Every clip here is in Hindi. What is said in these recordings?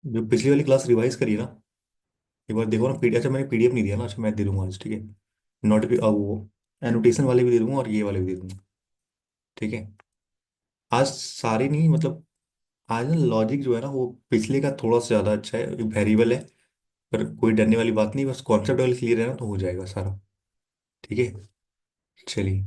जो पिछली वाली क्लास रिवाइज करी ना, एक बार देखो ना पीडीएफ। अच्छा मैंने पीडीएफ नहीं दिया ना, अच्छा मैं दे दूंगा आज, ठीक है। अब वो एनोटेशन वाले भी दे दूंगा और ये वाले भी दे दूंगा, ठीक है। आज सारे नहीं मतलब, आज ना लॉजिक जो है ना वो पिछले का थोड़ा सा ज़्यादा अच्छा है, वेरिएबल है। पर कोई डरने वाली बात नहीं, बस कॉन्सेप्ट वाले क्लियर है ना तो हो जाएगा सारा, ठीक है। चलिए।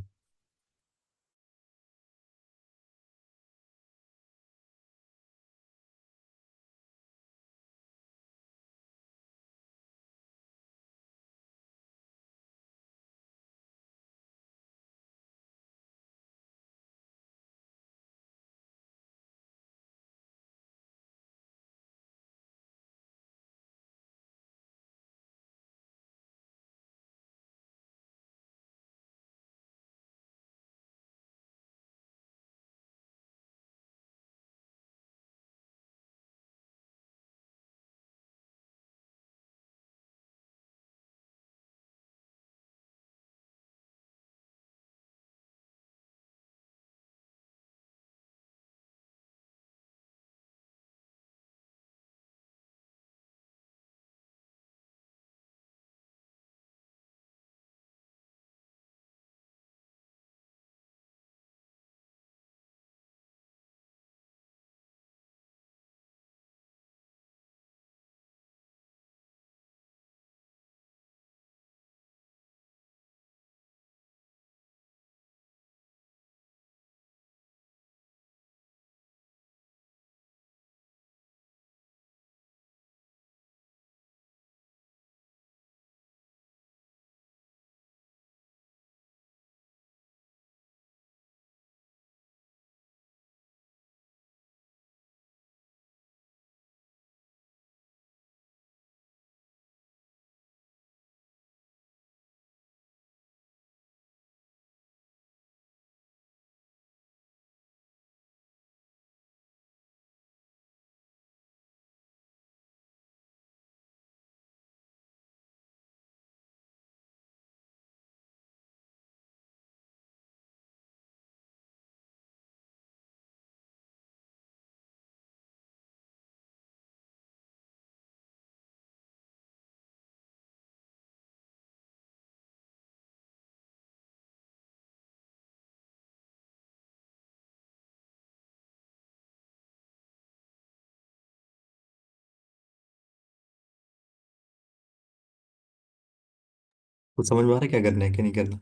कुछ समझ में आ रहा है क्या करना है क्या नहीं करना?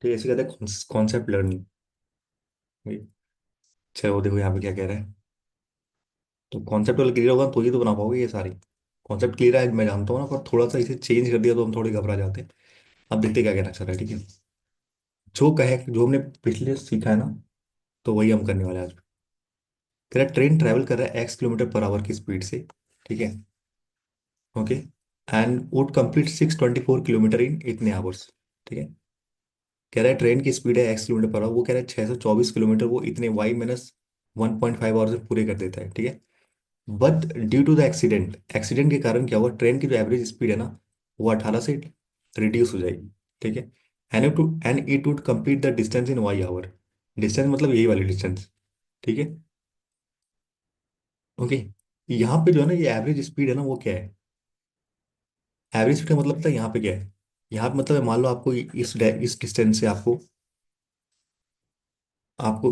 तो ऐसे कहते हैं कॉन्सेप्ट लर्निंग। चलो देखो यहाँ पे क्या कह रहा है। तो कॉन्सेप्ट वाला क्लियर होगा तो ही तो बना पाओगे ये सारे। कॉन्सेप्ट क्लियर है मैं जानता हूँ ना, पर थोड़ा सा इसे चेंज कर दिया तो हम थोड़े घबरा जाते हैं। अब देखते क्या कहना चाह रहा है, ठीक है। जो कहे जो हमने पिछले सीखा है ना, तो वही हम करने वाले हैं आज। कह रहा है ट्रेन ट्रैवल कर रहा है x किलोमीटर पर आवर की स्पीड से, ठीक है। Okay. And would complete 624 kilometre इन इतने आवर्स, ठीक है। कह रहा है ट्रेन की स्पीड है x किलोमीटर पर आवर, वो कह रहा है 624 किलोमीटर वो इतने y-1.5 आवर्स में पूरे कर देता है, ठीक है। But due to the accident, accident के कारण क्या हुआ, ट्रेन की जो एवरेज स्पीड है ना वो 18 से रिड्यूस हो जाएगी, ठीक है। And it would complete the distance in y hour. Distance मतलब यही वाली डिस्टेंस, ठीक है। ओके। यहाँ पे जो है ना ये एवरेज स्पीड है ना वो क्या है, एवरेज स्पीड का मतलब पता है यहाँ पे क्या है। यहाँ पे मतलब है, मान लो आपको इस डिस्टेंस से आपको आपको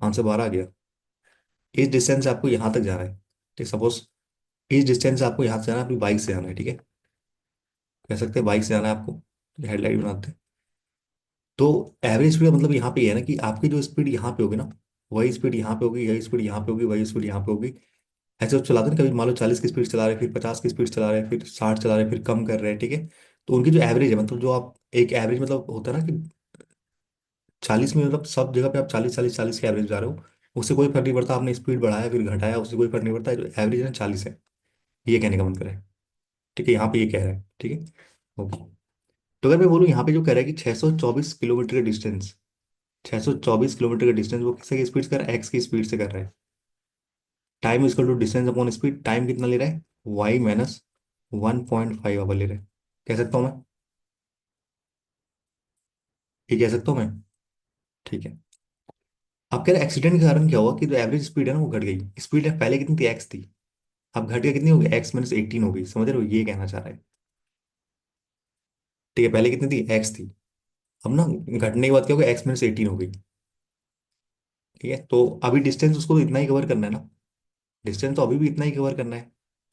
आंसर 12 आ गया। इस डिस्टेंस से आपको यहाँ तक जाना है, ठीक, सपोज इस डिस्टेंस से आपको यहाँ से जाना है, अपनी बाइक से जाना है, ठीक है। कह सकते हैं बाइक से जाना है आपको, हेडलाइट बनाते हैं। तो एवरेज स्पीड का मतलब यहाँ पे ये है ना कि आपकी जो स्पीड यहाँ पे होगी ना, वही स्पीड यहाँ पे होगी, यही स्पीड यहाँ पे होगी, वही स्पीड यहाँ पे होगी। ऐसे आप चलाते हैं ना, कभी मान लो 40 की स्पीड चला रहे हैं, फिर 50 की स्पीड चला रहे हैं, फिर 60 चला रहे हैं, फिर कम कर रहे हैं, ठीक है। तो उनकी जो एवरेज है, मतलब जो आप एक एवरेज मतलब होता है ना कि 40 में मतलब सब जगह पे आप 40 40 40 के एवरेज जा रहे हो, उससे कोई फर्क नहीं पड़ता आपने स्पीड बढ़ाया फिर घटाया, उससे कोई फर्क नहीं पड़ता, जो एवरेज है ना 40 है। ये कहने का मन कर रहा है, ठीक है। यहाँ पे ये कह रहा है, ठीक है। ओके। तो अगर मैं बोलूँ यहाँ पे जो कह रहा है कि 624 किलोमीटर का डिस्टेंस, 624 किलोमीटर का डिस्टेंस वो किससे की स्पीड से कर रहा है, एक्स की स्पीड से कर रहा है। Time is equal to distance upon speed, time कितना ले रहा है, y-1.5 आवर ले रहा है। कह सकता हूँ मैं, ये कह सकता हूँ मैं, ठीक है। अब कह रहे एक्सीडेंट के कारण क्या हुआ कि जो एवरेज स्पीड है ना वो घट गई। स्पीड है पहले कितनी थी, एक्स थी, अब घट के कितनी हो गई, एक्स-18 हो गई। समझ रहे हो, ये कहना चाह रहा है। ठीक है, पहले कितनी थी, एक्स थी, अब ना घटने के बाद क्या हो गया, एक्स-18 हो गई। ठीक है, तो अभी डिस्टेंस उसको तो इतना ही कवर करना है ना, डिस्टेंस तो अभी भी इतना ही कवर करना है।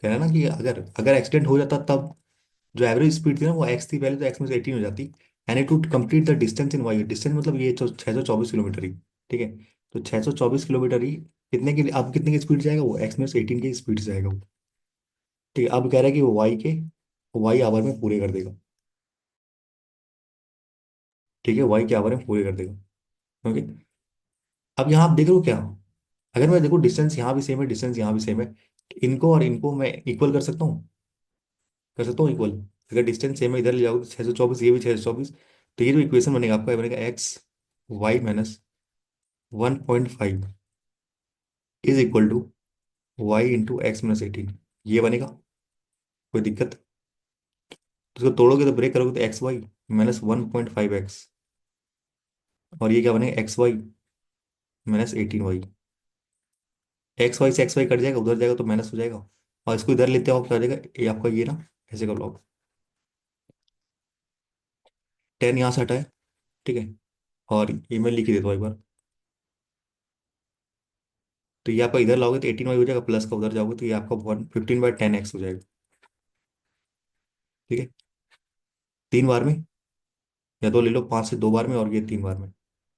कह रहा है ना कि अगर अगर एक्सीडेंट हो जाता तब जो एवरेज स्पीड थी ना वो एक्स थी पहले, तो एक्स-18 हो जाती। And it would complete the distance in y. Distance मतलब ये 624 किलोमीटर ही। ठीक है, तो 624 किलोमीटर ही कितने की, अब कितने की स्पीड जाएगा वो, एक्स-18 की स्पीड से जाएगा वो। ठीक है, अब कह रहा है कि वो वाई आवर में पूरे कर देगा। ठीक है, वाई के आवर में पूरे कर देगा। ओके। अब यहाँ आप देख रहे हो क्या, अगर मैं देखो डिस्टेंस यहाँ भी सेम है, डिस्टेंस यहाँ भी सेम है, इनको और इनको मैं इक्वल कर सकता हूँ, कर सकता हूँ इक्वल। अगर डिस्टेंस सेम है, इधर ले जाओ 624, ये भी 624, तो ये जो इक्वेशन बनेगा आपका, ये बनेगा x Y minus 1.5 is equal to Y into एक्स-18। ये बनेगा, कोई दिक्कत? तो इसको तोड़ोगे तो ब्रेक करोगे तो एक्स वाई माइनस 1.5 एक्स, और ये क्या बनेगा, x Y minus 18 y. X y से एक्स वाई कट जाएगा, उधर जाएगा तो माइनस हो जाएगा, और इसको इधर लेते हो क्या हो जाएगा, ये आपका ये ना, ऐसे कर लो आप, 10 यहाँ से हटा है। ठीक है, और ये मैं लिख ही देता हूँ एक बार। तो ये आपका इधर लाओगे तो 18 वाई हो जाएगा, प्लस का उधर जाओगे तो ये आपका 15/10 एक्स हो जाएगा। ठीक है, 3 बार में, या तो ले लो 5 से 2 बार में, और ये 3 बार में,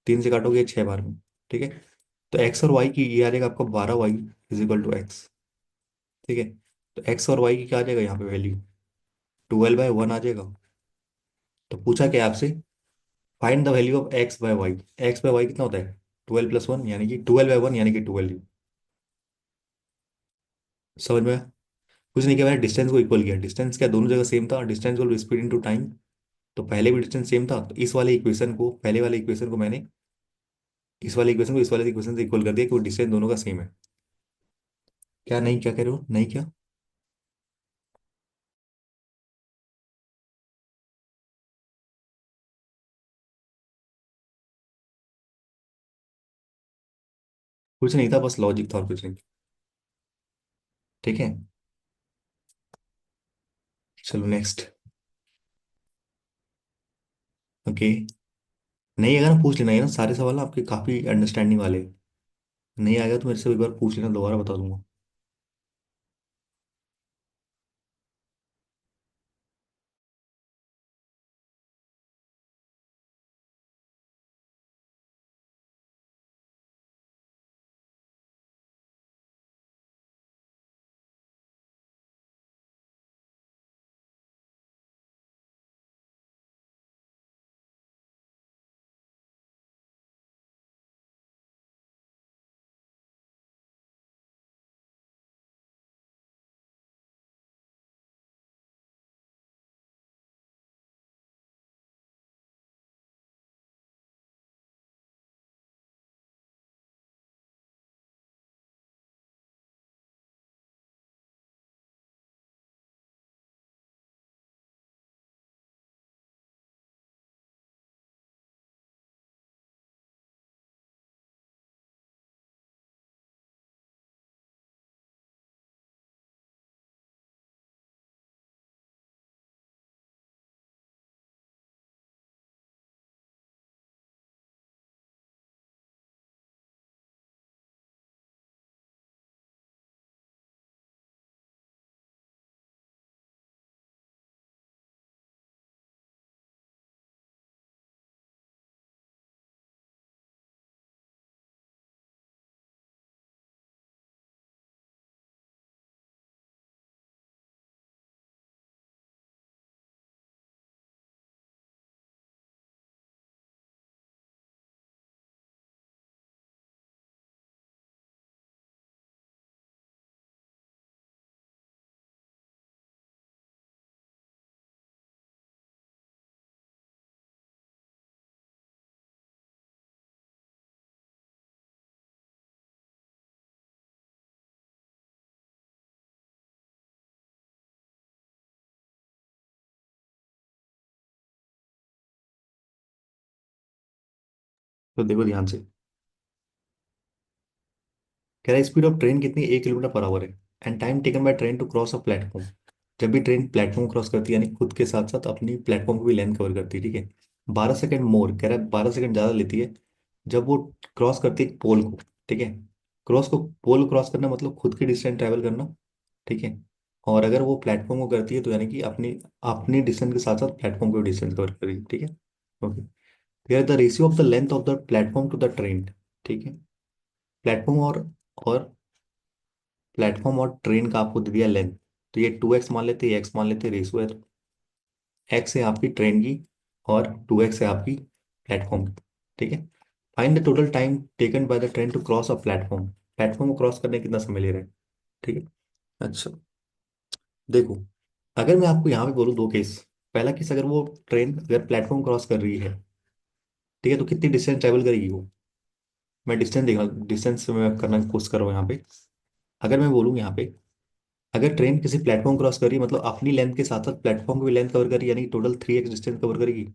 3 से काटोगे 6 बार में। ठीक है, तो एक्स और वाई की ये आ जाएगा आपका 12 y is equal to x. ठीक है, तो एक्स और वाई की क्या आ जाएगा यहाँ पे वैल्यू, 12/1 आ जाएगा। तो पूछा क्या है आपसे, find the value of x by y. X by y कितना होता है, 12+1 यानी कि 12/1 यानी कि 12। समझ में आया? कुछ नहीं किया मैंने, डिस्टेंस को इक्वल किया। डिस्टेंस क्या दोनों जगह सेम था, distance equal speed into time. तो पहले भी डिस्टेंस सेम था, तो इस वाले इक्वेशन को, पहले वाले इक्वेशन को मैंने इस वाले इक्वेशन को इस वाले इक्वेशन से इक्वल कर दिया, क्योंकि डिस्टेंस दोनों का सेम है। क्या नहीं, क्या कह रहे हो, नहीं क्या? कुछ नहीं था, बस लॉजिक था और कुछ नहीं। ठीक है, चलो नेक्स्ट। ओके, नहीं अगर ना पूछ लेना, ये ना सारे सवाल ना आपके काफी अंडरस्टैंडिंग वाले हैं। नहीं आएगा तो मेरे से एक बार पूछ लेना, दोबारा बता दूंगा। तो देखो ध्यान से, कह रहा है स्पीड ऑफ ट्रेन कितनी, 1 किलोमीटर पर आवर है। And time taken by train to cross a platform. जब भी ट्रेन प्लेटफॉर्म क्रॉस करती है, यानी खुद के साथ साथ अपनी प्लेटफॉर्म को भी लेंथ कवर करती है, ठीक है। 12 सेकंड मोर, कह रहा है 12 सेकंड ज्यादा लेती है जब वो क्रॉस करती है पोल को, ठीक है। पोल क्रॉस करना मतलब खुद की डिस्टेंस ट्रैवल करना, ठीक है। और अगर वो प्लेटफॉर्म को करती है तो यानी कि अपनी अपनी डिस्टेंस के साथ साथ प्लेटफॉर्म को डिस्टेंस कवर करेगी, ठीक है। ओके। फिर the ratio of the length of the platform to the train, ठीक है। प्लेटफॉर्म और प्लेटफॉर्म और ट्रेन का आपको दे दिया लेंथ। तो ये 2x मान लेते, एक्स मान लेते, रेशियो है। तो एक्स है आपकी ट्रेन की और 2x है आपकी प्लेटफॉर्म की, ठीक है। Find the total time taken by the train to cross a platform. Platform को क्रॉस करने में कितना समय ले रहा है, ठीक है। अच्छा, देखो, अगर मैं आपको यहाँ पे बोलूँ दो केस। पहला केस, अगर वो ट्रेन अगर प्लेटफॉर्म क्रॉस कर रही है, ठीक है, तो कितनी डिस्टेंस ट्रेवल करेगी वो। मैं डिस्टेंस देख रहा हूँ, डिस्टेंस मैं करना की कोशिश कर रहा हूँ यहाँ पे। अगर मैं बोलूँ यहाँ पे, अगर ट्रेन किसी प्लेटफॉर्म क्रॉस करी मतलब अपनी लेंथ के साथ साथ प्लेटफॉर्म की भी लेंथ कवर करी, यानी टोटल 3x डिस्टेंस कवर करेगी।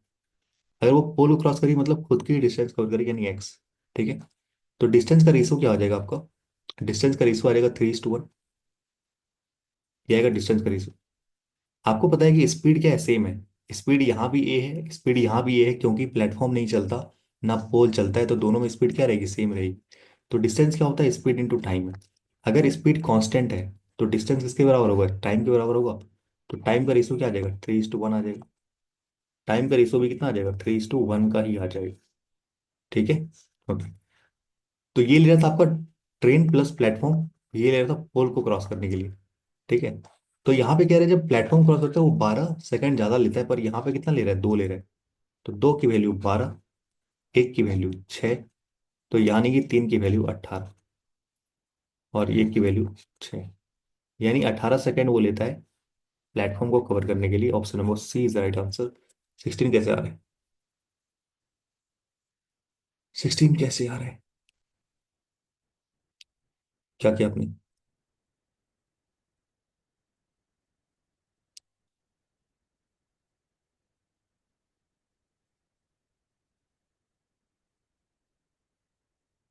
अगर वो पोल क्रॉस करी मतलब खुद की डिस्टेंस कवर करेगी, यानी एक्स, ठीक है। तो डिस्टेंस का रेशियो क्या हो जाएगा आपका, डिस्टेंस का रेशियो आ जाएगा 3:1। ये आएगा डिस्टेंस का रेशियो। आपको पता है कि स्पीड क्या है, सेम है। स्पीड यहाँ भी ए है, स्पीड यहाँ भी ए है, क्योंकि प्लेटफॉर्म नहीं चलता ना पोल चलता है, तो दोनों में स्पीड क्या रहेगी, सेम रहेगी। तो डिस्टेंस क्या होता है, स्पीड इंटू टाइम है। अगर स्पीड कांस्टेंट है तो डिस्टेंस किसके बराबर होगा, टाइम के बराबर होगा। तो टाइम का रेशियो क्या आ जाएगा, 3:1 आ जाएगा। टाइम का रेशियो भी कितना आ जाएगा, 3:1 का ही आ जाएगा, ठीक है। ओके। तो ये ले रहा था आपका ट्रेन प्लस प्लेटफॉर्म, ये ले रहा था पोल को क्रॉस करने के लिए, ठीक है। तो यहाँ पे कह रहे हैं जब प्लेटफॉर्म क्रॉस करता है वो 12 सेकंड ज्यादा लेता है, पर यहाँ पे कितना ले रहा है, 2 ले रहा है। तो 2 की वैल्यू 12, एक की वैल्यू 6, तो यानी कि 3 की वैल्यू 18 और एक की वैल्यू 6, यानी 18 सेकंड वो लेता है प्लेटफॉर्म को कवर करने के लिए। Option number C is the right answer. 16 कैसे आ रहा है, 16 कैसे आ रहा है, क्या किया आपने।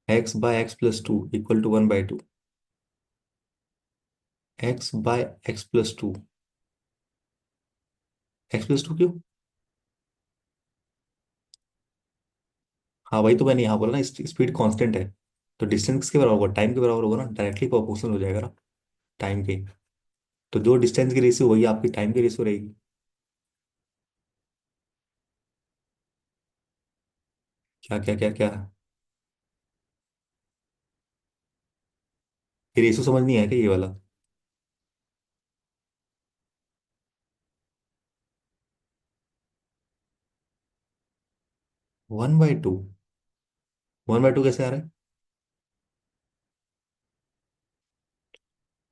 X by x plus two equal to 1/2। X by x plus two, x plus two क्यों। हाँ वही तो मैंने यहाँ बोला ना, स्पीड कांस्टेंट है तो डिस्टेंस किसके बराबर होगा, टाइम के बराबर होगा ना, डायरेक्टली प्रोपोर्शनल हो जाएगा ना टाइम के। तो जो डिस्टेंस की रेशियो वही आपकी टाइम की रेशियो रहेगी। क्या क्या क्या क्या, ये रेशियो समझ नहीं आया क्या ये वाला। 1/2, 1/2 कैसे आ रहा है।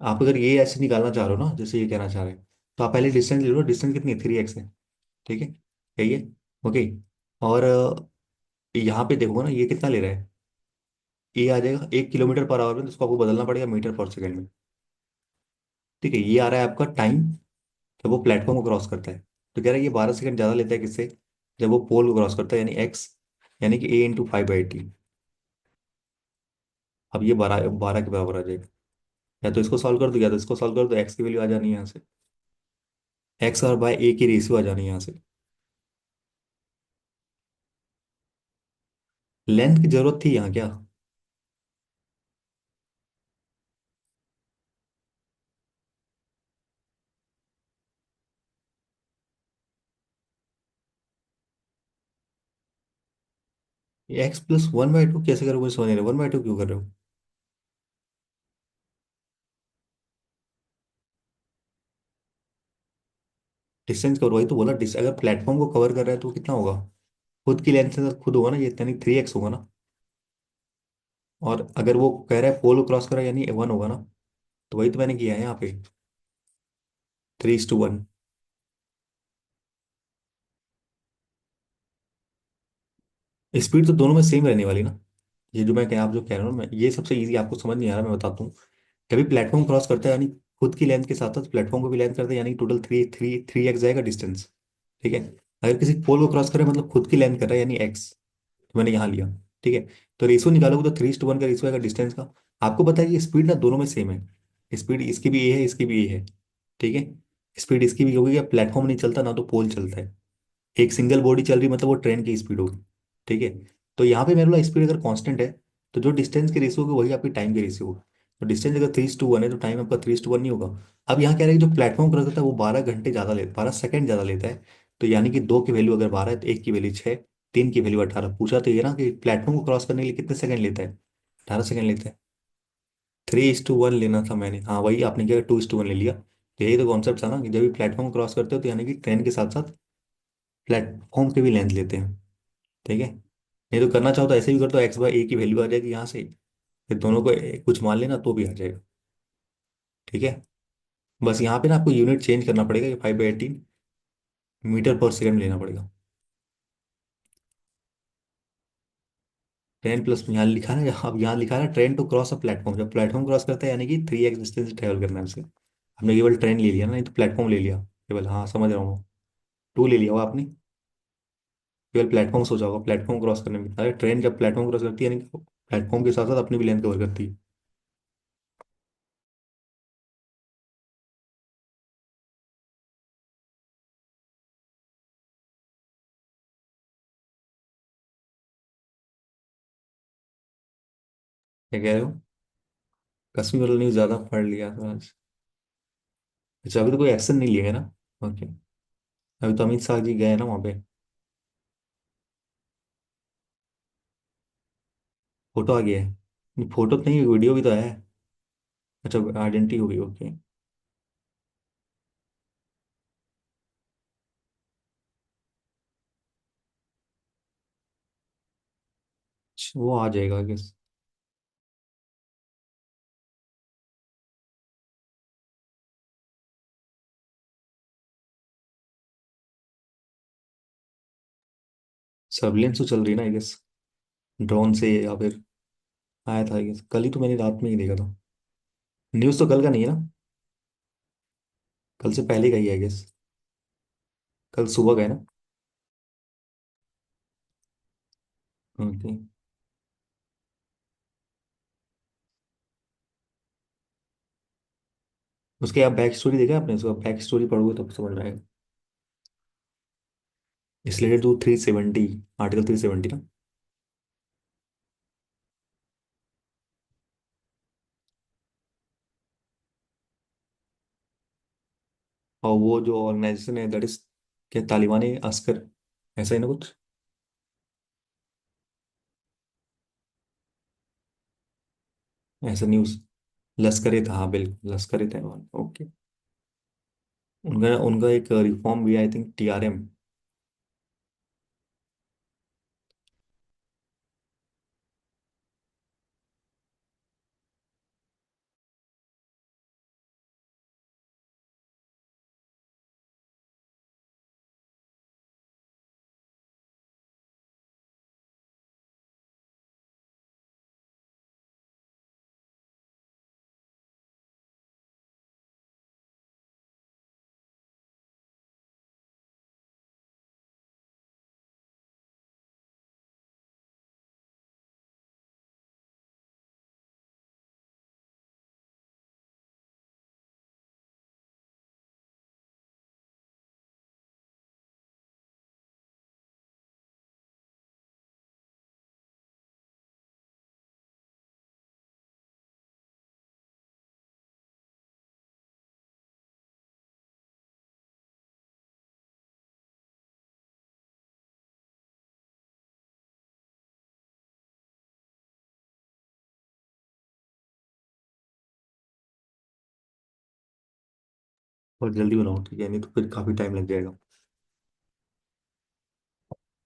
आप अगर ये ऐसे निकालना चाह रहे हो ना, जैसे ये कहना चाह रहे हैं, तो आप पहले डिस्टेंस ले लो। डिस्टेंस कितनी है, 3x है, ठीक है, यही है। ओके। और यहाँ पे देखोगे ना ये कितना ले रहा है, ये आ जाएगा 1 किलोमीटर पर आवर में, तो उसको आपको बदलना पड़ेगा मीटर पर सेकंड में, ठीक है। ये आ रहा है आपका टाइम जब वो प्लेटफॉर्म को क्रॉस करता है। तो कह रहा है ये 12 सेकंड ज़्यादा लेता है किससे, जब वो पोल को क्रॉस करता है, यानी एक्स, यानी कि a × 5/18। अब ये 12 12 के बराबर आ जाएगा। या तो इसको सॉल्व कर दो, या तो इसको सॉल्व कर दो, एक्स की वैल्यू आ जानी है यहाँ से, एक्स और बाय ए की रेशियो आ जानी है यहाँ से। लेंथ की जरूरत थी यहाँ क्या, x + 1/2 कैसे करोगे, मुझे समझ नहीं रहा, 1/2 क्यों कर रहे हो। डिस्टेंस कवर, वही तो बोला, अगर प्लेटफॉर्म को कवर कर रहा है तो कितना होगा, खुद की लेंथ से खुद होगा ना, ये यानी 3x होगा ना। और अगर वो कह रहा है पोल क्रॉस कर रहा है यानी 1 होगा ना। तो वही तो मैंने किया है यहाँ पे, 3:1। स्पीड तो दोनों में सेम रहने वाली ना। ये जो मैं कह आप जो कह रहा हूँ मैं, ये सबसे इजी आपको समझ नहीं आ रहा, मैं बताता हूँ। कभी प्लेटफॉर्म क्रॉस करता है यानी खुद की लेंथ के साथ साथ प्लेटफॉर्म को भी लेंथ करता है, यानी टोटल 3x जाएगा डिस्टेंस, ठीक है। अगर किसी पोल को क्रॉस करे मतलब खुद की लेंथ कर रहा है यानी एक्स, तो मैंने यहाँ लिया। ठीक है। तो रेशियो निकालोगे तो 3:1 का रेशियो आएगा डिस्टेंस का। आपको पता है कि स्पीड ना दोनों में सेम है, स्पीड इसकी भी ये है, इसकी भी ये है। ठीक है। स्पीड इसकी भी होगी, या प्लेटफॉर्म नहीं चलता ना तो पोल चलता है। एक सिंगल बॉडी चल रही मतलब वो ट्रेन की स्पीड होगी। ठीक है। तो यहाँ पे मेरे लो स्पीड अगर कांस्टेंट है, तो जो डिस्टेंस की रेशियो होगी वही आपकी टाइम की रेशियो होगी। तो डिस्टेंस अगर 3:1 है तो टाइम आपका 3:1 नहीं होगा। अब यहाँ कह रहे हैं कि जो प्लेटफॉर्म क्रॉस करता है वो 12 घंटे ज़्यादा ले 12 सेकंड ज़्यादा लेता है। तो यानी कि दो की वैल्यू अगर 12 है तो एक की वैल्यू 6, तीन की वैल्यू 18। पूछा तो ये ना कि प्लेटफॉर्म को क्रॉस करने के लिए कितने सेकंड लेता है, 18 सेकंड लेता है। 3:1 लेना था मैंने, हाँ वही आपने क्या 2:1 ले लिया। तो यही तो कॉन्सेप्ट था ना कि जब भी प्लेटफॉर्म क्रॉस करते हो तो यानी कि ट्रेन के साथ साथ प्लेटफॉर्म के भी लेंथ लेते हैं। ठीक है। नहीं तो करना चाहो तो ऐसे भी कर दो, x/a की वैल्यू आ जाएगी यहाँ से, फिर दोनों को कुछ मान लेना तो भी आ जाएगा। ठीक है। बस यहाँ पे ना आपको यूनिट चेंज करना पड़ेगा, कि 5/18 मीटर पर सेकंड लेना पड़ेगा। 10 प्लस यहाँ लिखा है ना, अब यहाँ लिखा है ना train to cross a platform, जब प्लेटफॉर्म क्रॉस करता है यानी कि 3x डिस्टेंस ट्रेवल करना है उसे। हमने केवल ट्रेन ले लिया ना, नहीं तो प्लेटफॉर्म ले लिया केवल, हाँ समझ रहा हूँ। टू ले लिया हुआ आपने, केवल प्लेटफॉर्म सोचा होगा, प्लेटफॉर्म क्रॉस करने में। अरे ट्रेन जब प्लेटफॉर्म क्रॉस करती है यानी प्लेटफॉर्म के साथ साथ अपनी भी लेंथ कवर करती है। क्या कह रहे हो? कश्मीर वाला न्यूज़ ज़्यादा पढ़ लिया था आज। अच्छा अभी तो कोई एक्शन नहीं लिया है ना। ओके। अभी तो अमित शाह जी गए ना वहाँ पे। फोटो आ गया है, फोटो तो नहीं वीडियो भी तो है। अच्छा आइडेंटिटी हो गई, ओके। वो आ जाएगा आगे। सर्विलेंस तो चल रही है ना आई गेस, ड्रोन से या फिर आया था आई गेस, कल ही तो मैंने रात में ही देखा था। न्यूज़ तो कल का नहीं है ना, कल से पहले का ही आई गेस, कल सुबह का है ना। ओके। उसके आप बैक स्टोरी देखा आपने, उसका बैक स्टोरी पढ़ोगे तब समझ में आएगा। इसलिए टू 370, आर्टिकल 370 ना। और वो जो ऑर्गेनाइजेशन है दैट इज क्या, तालिबान अस्कर, ऐसा ही ना कुछ। ऐसा न्यूज़। लश्कर ए था, हाँ बिल्कुल लश्कर ए तैयबा, ओके। उनका उनका एक रिफॉर्म भी आई थिंक TRM। और जल्दी बनाओ ठीक है, नहीं तो फिर काफी टाइम लग जाएगा।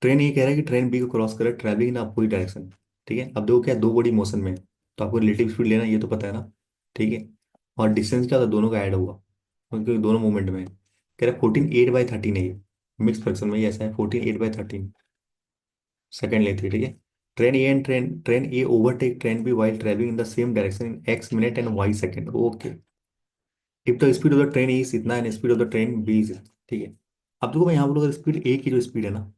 ट्रेन ये कह रहा है कि ट्रेन बी को क्रॉस करे ट्रैवलिंग इन अपोजिट डायरेक्शन। ठीक है। अब देखो क्या, दो बॉडी मोशन में है, तो आपको रिलेटिव स्पीड लेना ये तो पता है ना। ठीक है। और डिस्टेंस क्या होता है, दोनों का ऐड होगा, क्योंकि दोनों मूवमेंट में है। कह रहा है 14 8/13 है ये, मिक्स फ्रैक्शन में ही ऐसा है, 14 8/13 सेकेंड लेती है। ठीक है। Train A overtake train B while travelling in the same direction in x minute and y second, okay. If the speed of the train is इतना and speed of the train B is, ठीक है। अब देखो मैं यहाँ बोलूँ, अगर स्पीड ए की जो स्पीड है ना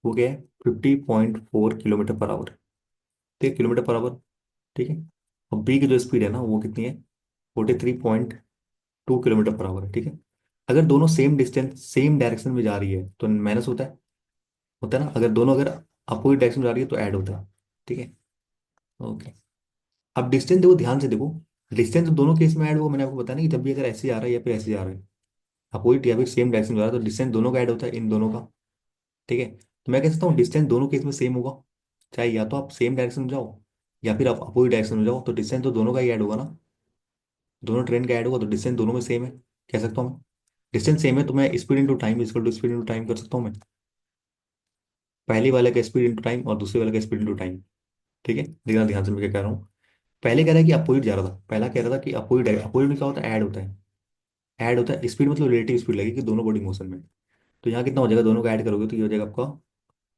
वो क्या है, 50.4 किलोमीटर पर आवर। ठीक है, किलोमीटर पर आवर। ठीक है। और बी की जो स्पीड है ना वो कितनी है, 43.2 किलोमीटर पर आवर है। ठीक है। अगर दोनों सेम डिस्टेंस सेम डायरेक्शन में जा रही है तो माइनस होता है ना। अगर दोनों अगर अपोजिट डायरेक्शन में जा रही है तो ऐड होता है। ठीक है। ओके। अब डिस्टेंस देखो, ध्यान से देखो। डिस्टेंस तो दोनों केस में ऐड होगा, मैंने आपको बताया नहीं कि जब भी अगर ऐसे जा रहा है या फिर ऐसे जा रहा है, अपोजिट या फिर सेम डायरेक्शन में जा रहा है, तो डिस्टेंस दोनों का ऐड होता है, इन दोनों का। ठीक है। तो मैं कह सकता हूँ डिस्टेंस दोनों केस में सेम होगा। चाहे या तो आप सेम डायरेक्शन में जाओ या फिर आप अपोजिट डायरेक्शन में जाओ, तो डिस्टेंस तो दोनों का ही ऐड होगा ना। दोनों ट्रेन का ऐड होगा तो डिस्टेंस दोनों में सेम है। कह सकता हूँ मैं। डिस्टेंस सेम है तो मैं speed into time equal to speed into time कर सकता हूँ मैं। पहले वाले का स्पीड इंटू टाइम और दूसरे वाले का स्पीड इंटू टाइम। ठीक है, देखना ध्यान से मैं क्या कह रहा हूँ। पहले कह रहा है कि अपोजिट जा रहा था, पहला कह रहा था कि अपोजिट है। अपोजिट में क्या होता है, ऐड होता है। ऐड होता है स्पीड मतलब रिलेटिव स्पीड लगेगी दोनों बॉडी मोशन में। तो यहाँ कितना हो जाएगा, दोनों का ऐड करोगे तो ये हो जाएगा आपका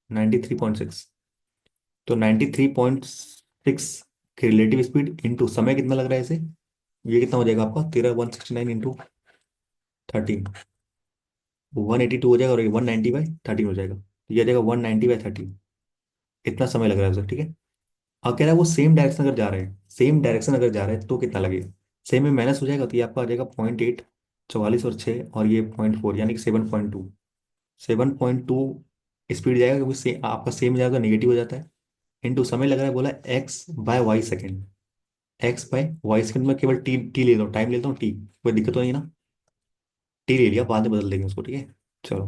93.6। तो 93.6 की रिलेटिव स्पीड इंटू समय कितना लग रहा है इसे, ये कितना हो जाएगा आपका 169 इंटू 13। 182 हो जाएगा और 190/13 हो जाएगा, तो ये आ जाएगा 190/13। इतना समय लग रहा है उसे। ठीक है। अब कह रहा है वो सेम डायरेक्शन अगर जा रहे हैं, सेम डायरेक्शन अगर जा रहे हैं तो कितना लगेगा। सेम में माइनस हो जाएगा तो ये आपका आ जाएगा 0.8। 44 और 6 और ये 0.4 यानी कि 7.2। 7.2 स्पीड जाएगा क्योंकि आपका सेम जाएगा तो नेगेटिव हो जाता है। इंटू समय लग रहा है, बोला x/y सेकेंड। x/y सेकेंड में केवल टी टी लेता हूँ, टाइम लेता हूँ टी। कोई दिक्कत तो नहीं ना। टी ले लिया, बाद में बदल देंगे उसको। ठीक है। चलो।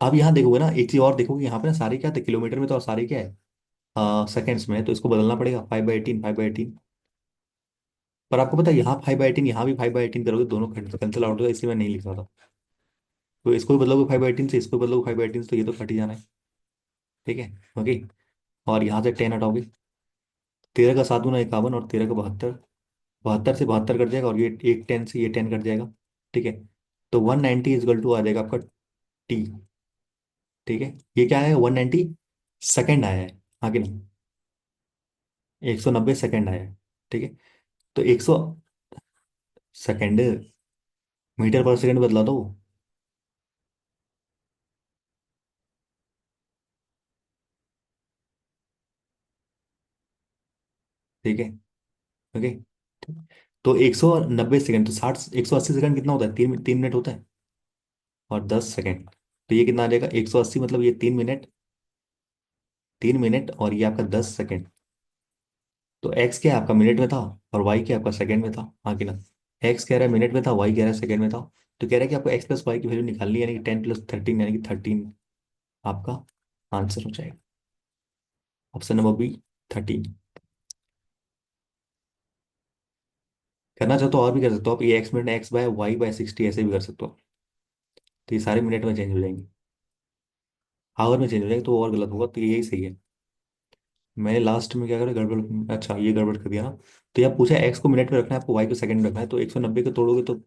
अब यहाँ देखोगे ना, एक चीज और देखोगे, यहाँ पे ना सारे क्या थे किलोमीटर में, तो और सारे क्या है सेकेंड्स में है, तो इसको बदलना पड़ेगा 5/18 5/18। पर आपको पता है यहाँ 5/18, यहाँ भी 5/18 करोगे, दोनों कैंसिल आउट होगा, इसलिए मैं नहीं लिख रहा था। तो इसको भी बदलोगे 5/18 से, इसको भी बदलोगे 5/18 से, तो ये तो कट ही जाना है। ठीक है। ओके। और यहाँ से 10 हटाओगे। 13 का 7 गुना 51 और 13 का 72। 72 से 72 कट जाएगा और ये एक 10 से ये 10 कट जाएगा। ठीक है। तो 190 इजगल टू आ जाएगा आपका टी। ठीक है। ये क्या है, 190 सेकेंड आया है। हाँ कि नहीं। 190 सेकेंड आया है। ठीक है। तो 100 सेकेंड, मीटर पर सेकेंड बदला दो। ठीक है। ओके। तो 190 सेकेंड तो 180 सेकेंड कितना होता है, 3 3 मिनट होता है। और 10 सेकेंड, तो ये कितना आ जाएगा 180 मतलब ये 3 मिनट। 3 मिनट और ये आपका 10 सेकेंड। तो एक्स क्या है आपका मिनट में था, और वाई क्या है आपका सेकंड में था। हाँ कि ना। एक्स कह रहा है मिनट में था, वाई कह रहा है सेकंड में था। तो कह रहा है कि आपको एक्स प्लस वाई की वैल्यू निकालनी है, यानी कि 10 + 13 यानी कि 13 आपका आंसर हो जाएगा। Option number B 13। करना चाहो तो और भी कर सकते हो आप, ये एक्स मिनट x/y/60 ऐसे भी कर सकते हो। तो ये सारे मिनट में चेंज हो जाएंगे, आवर में चेंज हो जाएंगे, तो और गलत होगा, तो यही सही है। मैंने लास्ट में क्या करा, गड़बड़, अच्छा ये गड़बड़ कर दिया ना। तो यह पूछा एक्स को मिनट में रखना है, आपको वाई को सेकंड में रखना है, तो 190 को तोड़ोगे तो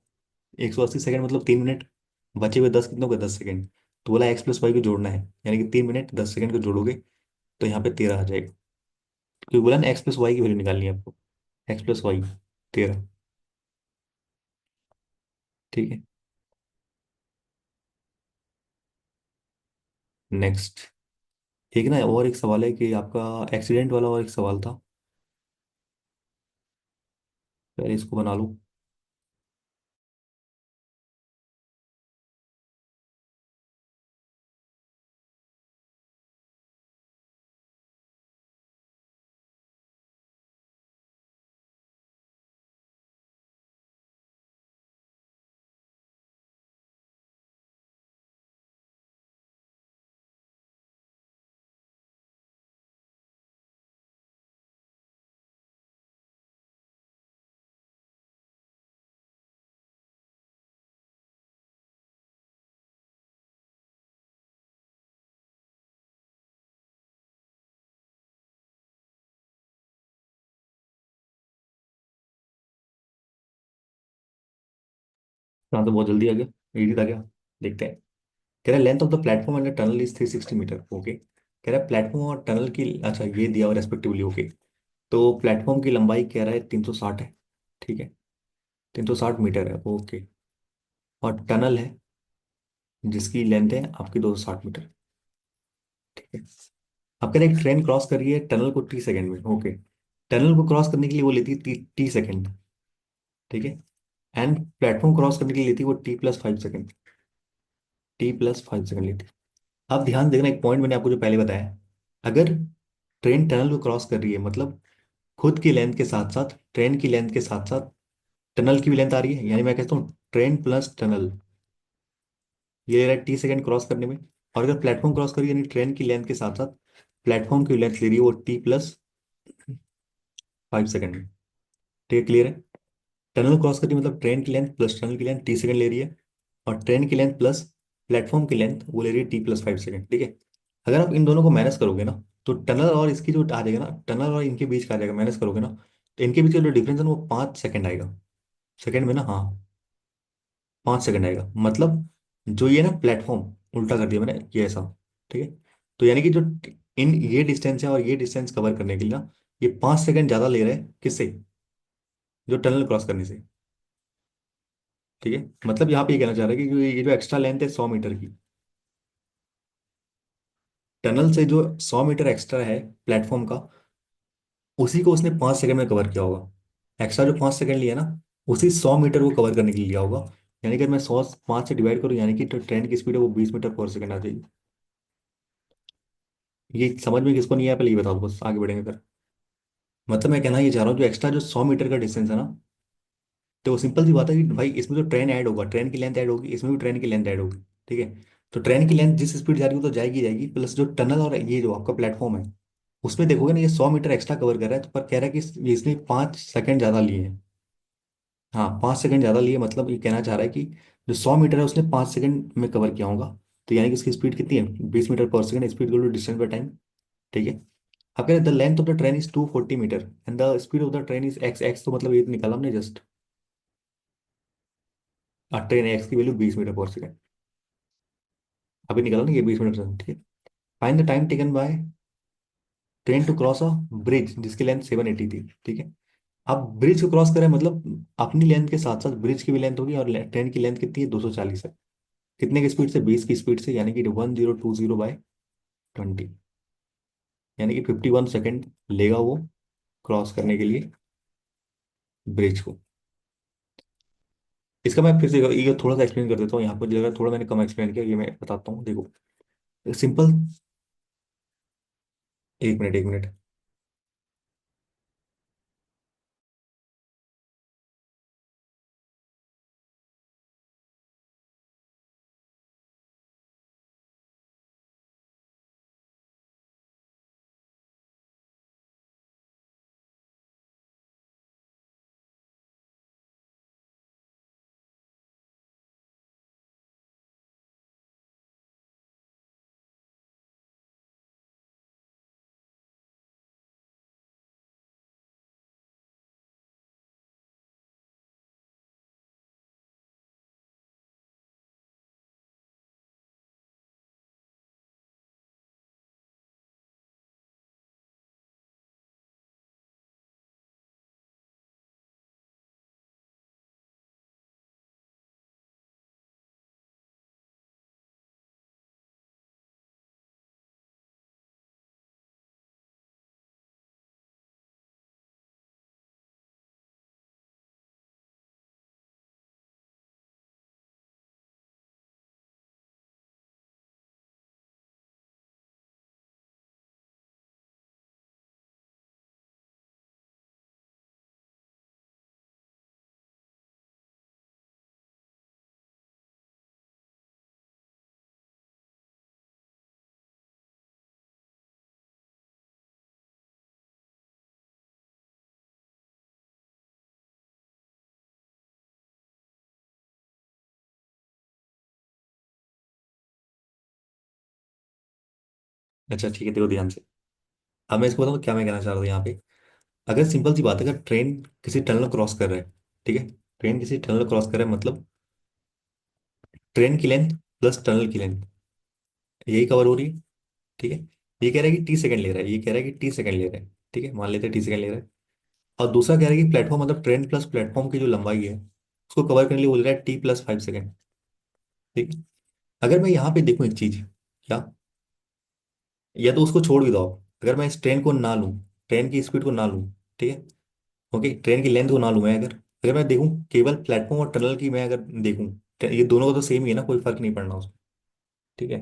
180 सेकंड मतलब 3 मिनट। बचे हुए 10 कितने हो गए, 10 सेकंड। तो बोला एक्स प्लस वाई को जोड़ना है, यानी कि 3 मिनट 10 सेकंड को जोड़ोगे तो यहाँ पे 13 आ जाएगा। क्योंकि बोला ना एक्स प्लस वाई की वैल्यू निकालनी है आपको। X plus y 13। ठीक है। नेक्स्ट। एक ना और एक सवाल है कि आपका एक्सीडेंट वाला और एक सवाल था, पहले इसको बना लो। हाँ तो बहुत जल्दी आ गया, इजी था क्या। देखते हैं। कह रहा है length of the platform and tunnel is 360 metre. Okay. कह रहा है प्लेटफॉर्म और टनल की, अच्छा ये दिया हुआ रेस्पेक्टिवली। ओके। तो प्लेटफॉर्म की लंबाई कह रहा है 360 है। ठीक है। 360 मीटर है। ओके। और टनल है जिसकी लेंथ है आपकी 260 मीटर। ठीक है। अब कह रहे एक ट्रेन क्रॉस कर रही है टनल को टी सेकंड में, ओके। टनल को क्रॉस करने के लिए वो लेती है टी सेकंड, ठीक है। एंड प्लेटफॉर्म क्रॉस करने के लिए लेती है वो टी+5 सेकंड, टी+5 सेकंड लेती है। अब ध्यान देना, एक पॉइंट मैंने आपको जो पहले बताया, अगर ट्रेन टनल को क्रॉस कर रही है मतलब खुद की लेंथ के साथ साथ ट्रेन की लेंथ के साथ साथ टनल की भी लेंथ आ रही है, यानी मैं कहता हूँ ट्रेन प्लस टनल, ये ले रहा है टी सेकंड क्रॉस करने में। और अगर प्लेटफॉर्म क्रॉस करिए यानी ट्रेन की लेंथ के साथ साथ प्लेटफॉर्म की लेंथ ले रही है वो टी+5 सेकंड में, ठीक है, क्लियर है। टनल क्रॉस करिए मतलब ट्रेन की लेंथ प्लस टनल की लेंथ टी सेकंड ले रही है, और ट्रेन की लेंथ प्लस प्लेटफॉर्म की लेंथ वो ले रही है टी+5 सेकंड, ठीक है। अगर आप इन दोनों को माइनस करोगे ना, तो टनल और इसकी जो आ जाएगा ना, टनल और इनके बीच का आ जाएगा, माइनस करोगे ना, तो इनके बीच का जो डिफरेंस है ना वो 5 सेकंड आएगा। सेकंड में ना, हाँ, 5 सेकंड आएगा। मतलब जो ये ना प्लेटफॉर्म उल्टा कर दिया मैंने, ये ऐसा, ठीक है। तो यानी कि जो इन ये डिस्टेंस है और ये डिस्टेंस कवर करने के लिए ना, ये 5 सेकंड ज्यादा ले रहे हैं किससे, जो टनल क्रॉस करने से, ठीक है। मतलब यहाँ पे ये कहना चाह रहा है कि ये जो एक्स्ट्रा लेंथ है 100 मीटर की, टनल से जो 100 मीटर एक्स्ट्रा है प्लेटफॉर्म का, उसी को उसने 5 सेकंड में कवर किया होगा। एक्स्ट्रा जो 5 सेकंड लिया ना, उसी 100 मीटर को कवर करने के लिए लिया होगा। यानी कि अगर मैं 100 5 से डिवाइड करूँ, यानी कि जो ट्रेन की स्पीड है वो 20 मीटर पर सेकंड आ जाएगी। ये समझ में किसको नहीं आया पहले ये बताओ, बस आगे बढ़ेंगे फिर। मतलब मैं कहना ये चाह रहा हूँ, जो एक्स्ट्रा जो 100 मीटर का डिस्टेंस है ना, तो सिंपल सी बात है कि भाई इसमें जो ट्रेन ऐड होगा, ट्रेन की लेंथ ऐड होगी, इसमें भी ट्रेन की लेंथ ऐड होगी, ठीक है। तो ट्रेन की लेंथ जिस स्पीड जा रही है वो तो जाएगी जाएगी, प्लस जो टनल और ये जो आपका प्लेटफॉर्म है, उसमें देखोगे ना ये 100 मीटर एक्स्ट्रा कवर कर रहा है, तो पर कह रहा है कि इसने 5 सेकंड ज्यादा लिए हैं। हाँ, 5 सेकंड ज्यादा लिए, मतलब ये कहना चाह रहा है कि जो 100 मीटर है उसने 5 सेकंड में कवर किया होगा। तो यानी कि उसकी स्पीड कितनी है, 20 metre per second, speed to distance by time, ठीक है। अब कह रहे the length of the train is 240 metre and the speed of the train is x x, तो मतलब ये तो निकाला हमने जस्ट, ट्रेन एक्स की वैल्यू 20 मीटर पर सेकंड, अभी निकाला ना ये 20 मीटर, ठीक है। Find the time taken by train to cross a bridge जिसकी लेंथ 780 थी, ठीक है। अब ब्रिज को क्रॉस करें मतलब अपनी लेंथ के साथ साथ ब्रिज की भी लेंथ होगी, और ट्रेन की लेंथ कितनी है, 240 है। कितने की स्पीड से, 20 की स्पीड से, यानी कि 1020/20, यानी कि 51 सेकंड लेगा वो क्रॉस करने के लिए ब्रिज को। इसका मैं फिर से ये थोड़ा सा एक्सप्लेन कर देता हूँ, यहाँ पर जगह थोड़ा मैंने कम एक्सप्लेन किया, ये मैं बताता हूँ, देखो सिंपल। एक मिनट, एक मिनट। अच्छा ठीक है, देखो ध्यान से। अब मैं इसको बताऊँ क्या मैं कहना चाह रहा था यहाँ पे। अगर सिंपल सी बात है, अगर ट्रेन किसी टनल क्रॉस कर रहा है, ठीक है, ट्रेन किसी टनल क्रॉस कर रहा है मतलब ट्रेन की लेंथ प्लस टनल की लेंथ यही कवर हो रही है, ठीक है। ये कह रहा है कि टी सेकंड ले रहा है, ये कह रहा है कि टी सेकंड ले रहा है, ठीक है, मान लेते हैं टी सेकंड ले रहा है। और दूसरा कह रहा है कि प्लेटफॉर्म मतलब ट्रेन प्लस प्लेटफॉर्म की जो लंबाई है उसको कवर करने के लिए बोल रहा है टी+5 सेकंड, ठीक है। अगर मैं यहाँ पे देखूँ एक चीज, क्या या तो उसको छोड़ भी दो आप, अगर मैं इस ट्रेन को ना लूँ, ट्रेन की स्पीड को ना लूँ, ठीक है, ओके, ट्रेन की लेंथ को ना लूँ मैं, अगर अगर मैं देखूँ केवल प्लेटफॉर्म और टनल की, मैं अगर देखूँ, ये दोनों का तो सेम ही है ना, कोई फर्क नहीं पड़ना उसमें, ठीक है,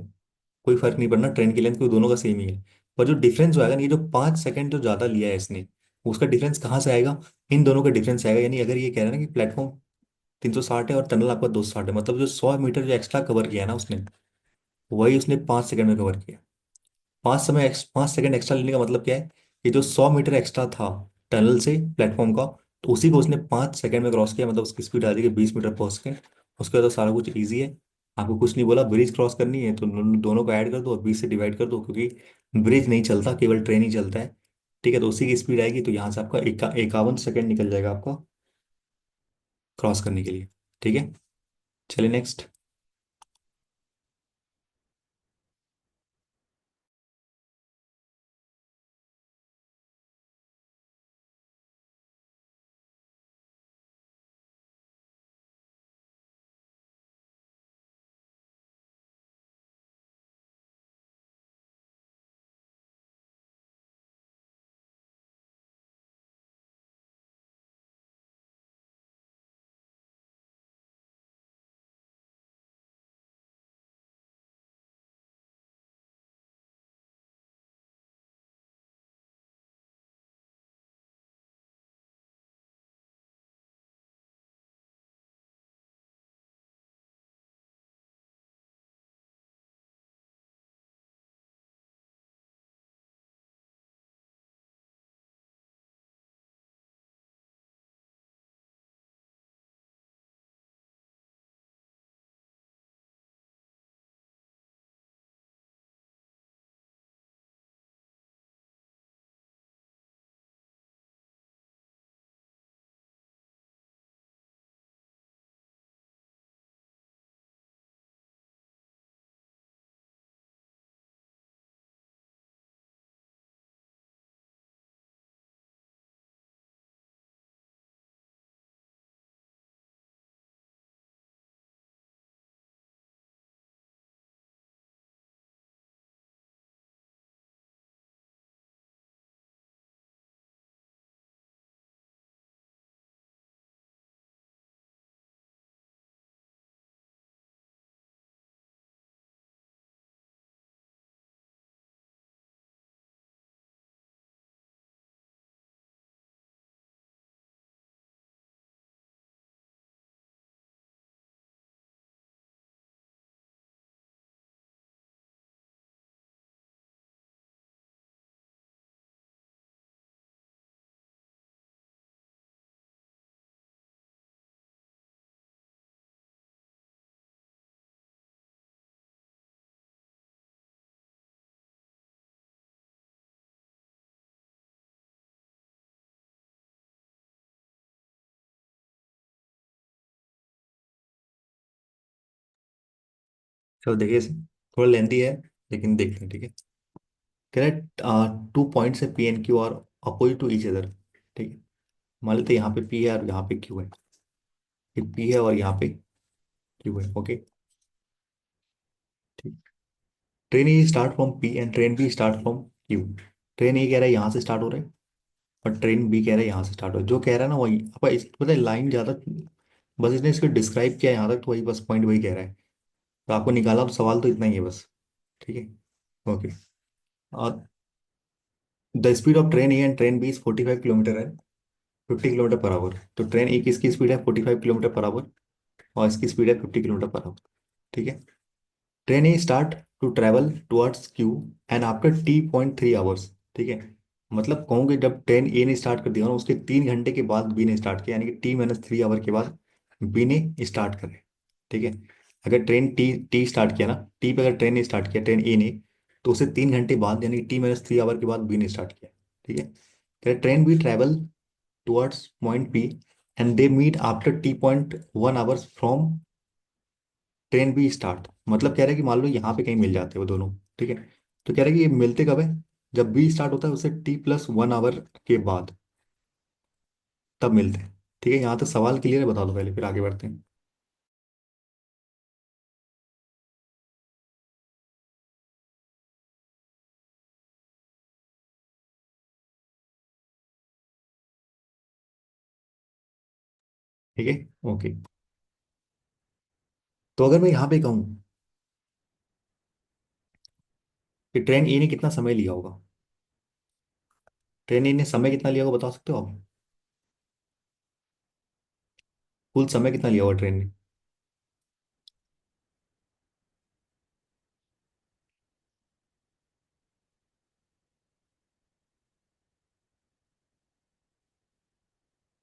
कोई फर्क नहीं पड़ना, ट्रेन की लेंथ कोई, दोनों का सेम ही है। पर जो डिफरेंस जो आएगा ना, ये जो 5 सेकंड जो ज़्यादा लिया है इसने, उसका डिफरेंस कहाँ से आएगा? इन दोनों का डिफरेंस आएगा। यानी अगर ये कह रहा है ना कि प्लेटफॉर्म 360 है और टनल आपका 260 है, मतलब जो 100 मीटर जो एक्स्ट्रा कवर किया है ना उसने, वही उसने 5 सेकंड में कवर किया। 5 सेकंड एक्स्ट्रा लेने का मतलब क्या है? कि जो 100 मीटर एक्स्ट्रा था टनल से प्लेटफॉर्म का, तो उसी को उसने 5 सेकंड में क्रॉस किया, मतलब उसकी स्पीड आ जाएगी 20 मीटर पर सेकंड। उसके बाद तो सारा कुछ ईजी है। आपको कुछ नहीं बोला, ब्रिज क्रॉस करनी है तो दोनों को ऐड कर दो और 20 से डिवाइड कर दो, क्योंकि ब्रिज नहीं चलता, केवल ट्रेन ही चलता है। ठीक है, तो उसी की स्पीड आएगी, तो यहाँ से आपका 51 सेकंड निकल जाएगा आपका क्रॉस करने के लिए। ठीक है, चलिए नेक्स्ट। चलो देखिए इसे, थोड़ा लेंथी है लेकिन देखते हैं, ठीक है। करेक्ट, 2 पॉइंट्स है, पी एंड क्यू और अपोजिट टू ईच अदर, ठीक है। मान लेते हैं यहाँ पे पी है और यहाँ पे क्यू है, ये पी है और यहाँ पे क्यू है, ओके, ठीक। Train A start from P and train B start from Q. Train A कह रहा है यहाँ से स्टार्ट हो रहा है, और ट्रेन बी कह रहा है यहाँ से स्टार्ट हो रहा है। जो कह रहा है ना वही, अब इस पता है लाइन ज़्यादा, बस इसने इसको डिस्क्राइब किया है यहाँ तक, तो वही बस पॉइंट वही कह रहा है। तो आपको निकाला तो सवाल तो इतना ही है बस, ठीक है, ओके। और the speed of train A and train B is 45 kilometre है, 50 किलोमीटर पर आवर। तो ट्रेन ए की इसकी स्पीड है 45 किलोमीटर पर आवर, और इसकी स्पीड है 50 किलोमीटर पर आवर, ठीक है। Train A start to travel towards Q and after T.3 hours, ठीक है। मतलब कहूँगे जब ट्रेन ए ने स्टार्ट कर दिया ना, उसके 3 घंटे के बाद बी ने स्टार्ट किया, यानी कि T-3 आवर के बाद बी ने स्टार्ट करे, ठीक है। अगर ट्रेन टी टी स्टार्ट किया ना, टी पे अगर ट्रेन ने स्टार्ट किया, ट्रेन ए ने, तो उसे 3 घंटे बाद यानी कि T-3 आवर के बाद बी ने स्टार्ट किया, ठीक है। Train B travel towards point P and they meet after T.1 hours from train B start. मतलब कह रहा है कि मान लो यहाँ पे कहीं मिल जाते हैं वो दोनों, ठीक है। तो कह रहा है कि ये मिलते कब है? जब बी स्टार्ट होता है उससे T+1 आवर के बाद, तब मिलते हैं, ठीक है। यहाँ तक सवाल क्लियर है? बता दो पहले, फिर आगे बढ़ते हैं। ठीक है। ओके। तो अगर मैं यहाँ पे कहूँ कि ट्रेन ए ने कितना समय लिया होगा, ट्रेन ए ने समय कितना लिया होगा बता सकते हो आप? कुल समय कितना लिया होगा ट्रेन ने?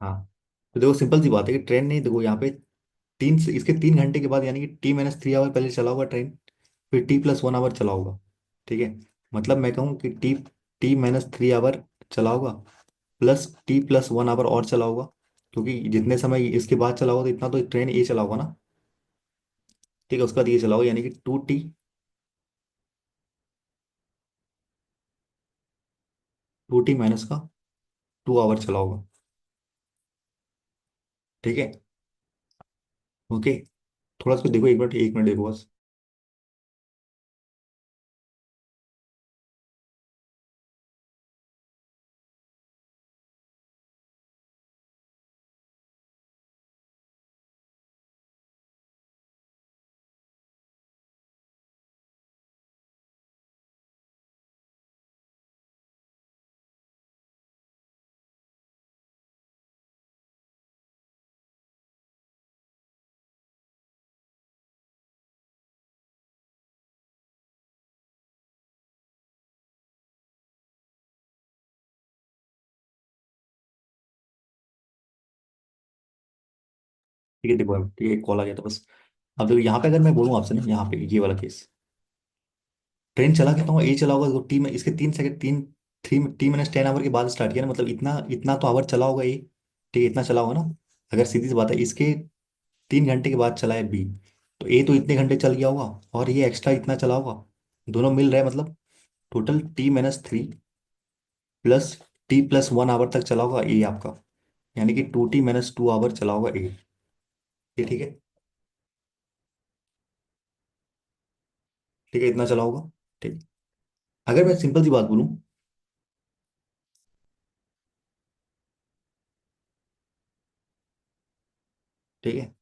हाँ, तो देखो सिंपल सी बात है कि ट्रेन ने, देखो यहाँ पे इसके 3 घंटे के बाद, यानी कि T-3 आवर पहले चला होगा ट्रेन, फिर T+1 आवर चला होगा। ठीक है। मतलब मैं कहूँ कि T-3 आवर चला होगा, प्लस T+1 आवर और चला होगा, क्योंकि जितने समय इसके बाद चला होगा तो इतना तो ट्रेन ए चला होगा ना। ठीक है, उसका बाद ये चला होगा, यानी कि 2T माइनस का 2 आवर चला होगा। ठीक है। ओके। थोड़ा सा देखो, 1 मिनट 1 मिनट देखो बस। ठीक है, देखो अब, ठीक है, कॉल आ गया था बस। अब देखो यहाँ पे अगर मैं बोलूँ आपसे ना, यहाँ पे ये वाला केस, ट्रेन चला कितना होगा, ए चला होगा, देखो टी में इसके 3 सेकंड, 3 T-10 आवर के बाद स्टार्ट किया ना, मतलब इतना इतना तो आवर चला होगा ए। ठीक है, इतना चला होगा ना। अगर सीधी सी बात है, इसके 3 घंटे के बाद चला है बी, तो ए तो इतने घंटे चल गया होगा, और ये एक्स्ट्रा इतना चला होगा, दोनों मिल रहे हैं, मतलब total T-3 plus T+1 our तक चला होगा ए आपका, यानी कि 2T-2 आवर चला होगा ए। ये ठीक है। ठीक है, इतना चला होगा। ठीक। अगर मैं सिंपल सी बात बोलूं, ठीक है,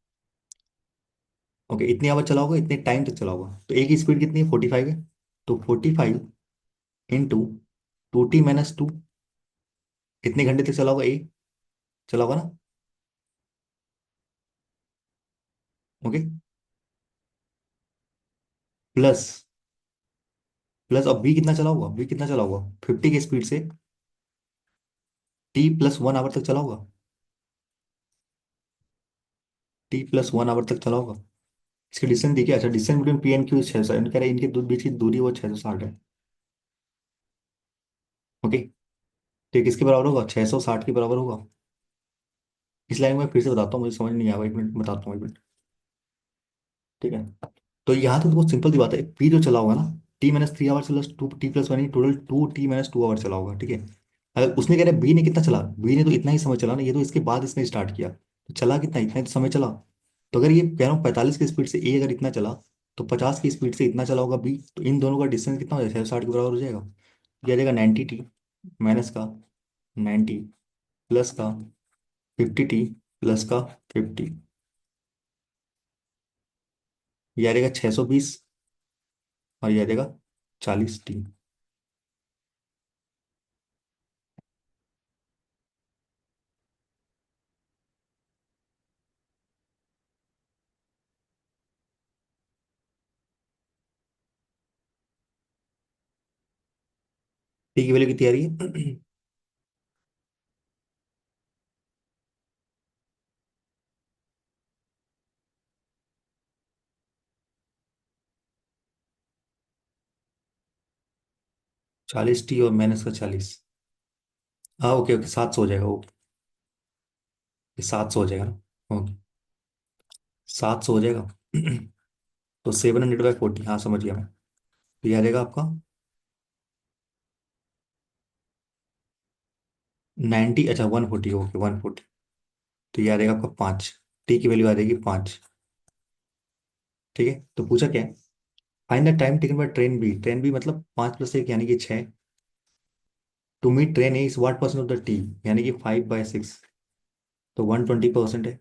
ओके, इतनी आवर चला होगा, इतने टाइम तक चला होगा, तो एक की स्पीड कितनी है, 45 है, तो 45 × 2T-2, इतने घंटे तक चला होगा ए, चला होगा ना। ओके। प्लस प्लस अब बी कितना चला होगा, बी कितना चला होगा, 50 की स्पीड से T+1 आवर तक चला होगा, T+1 आवर तक चला होगा। इसकी डिस्टेंस देखिए, अच्छा distance between P and Q 600, कह रहे हैं इनके बीच की दूरी वो 660 है। ओके। तो ये किसके बराबर होगा, 660 के बराबर होगा। इस लाइन में फिर से बताता हूँ, मुझे समझ नहीं आया, 1 मिनट बताता हूँ, 1 मिनट। ठीक है। तो यहाँ तो बहुत सिंपल सी बात है, पी जो चला होगा ना, T-3 our plus 2T+1, total 2T-2 our चला होगा। ठीक है। अगर उसने कह रहा बी ने कितना चला, बी ने तो इतना ही समय चला ना, ये तो इसके बाद इसने स्टार्ट किया, तो चला कितना, इतना ही तो समय चला। तो अगर ये कह रहा हूँ 45 की स्पीड से ए अगर इतना चला, तो 50 की स्पीड से इतना चला होगा बी, तो इन दोनों का डिस्टेंस कितना हो जाएगा, 60 के बराबर हो जाएगा। ये आ जाएगा 90T माइनस का 90 प्लस का 50T प्लस का 50, ये आ जाएगा 620, और ये आ जाएगा 40T। टी की वैल्यू कितनी आ रही है? 40T और माइनस का 40। हाँ, ओके ओके, 700 हो जाएगा, ओके। 700 हो जाएगा ना, ओके। 700 हो जाएगा। तो 700/40, हाँ समझ गया मैं। तो ये आ जाएगा आपका 90, अच्छा 140, ओके 140। तो ये आ जाएगा आपका 5, टी की वैल्यू आ जाएगी 5। ठीक है, तो पूछा क्या है, find the time taken by train B, train B मतलब 5+1 यानी कि 6, to meet train A is what percent of the T, यानी कि 5/6, तो 120% है।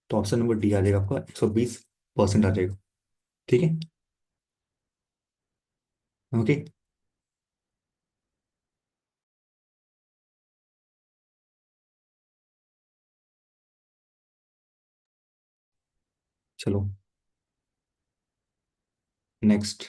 तो ऑप्शन नंबर डी आ जाएगा आपका, 120% आ जाएगा। ठीक है। ओके। चलो नेक्स्ट।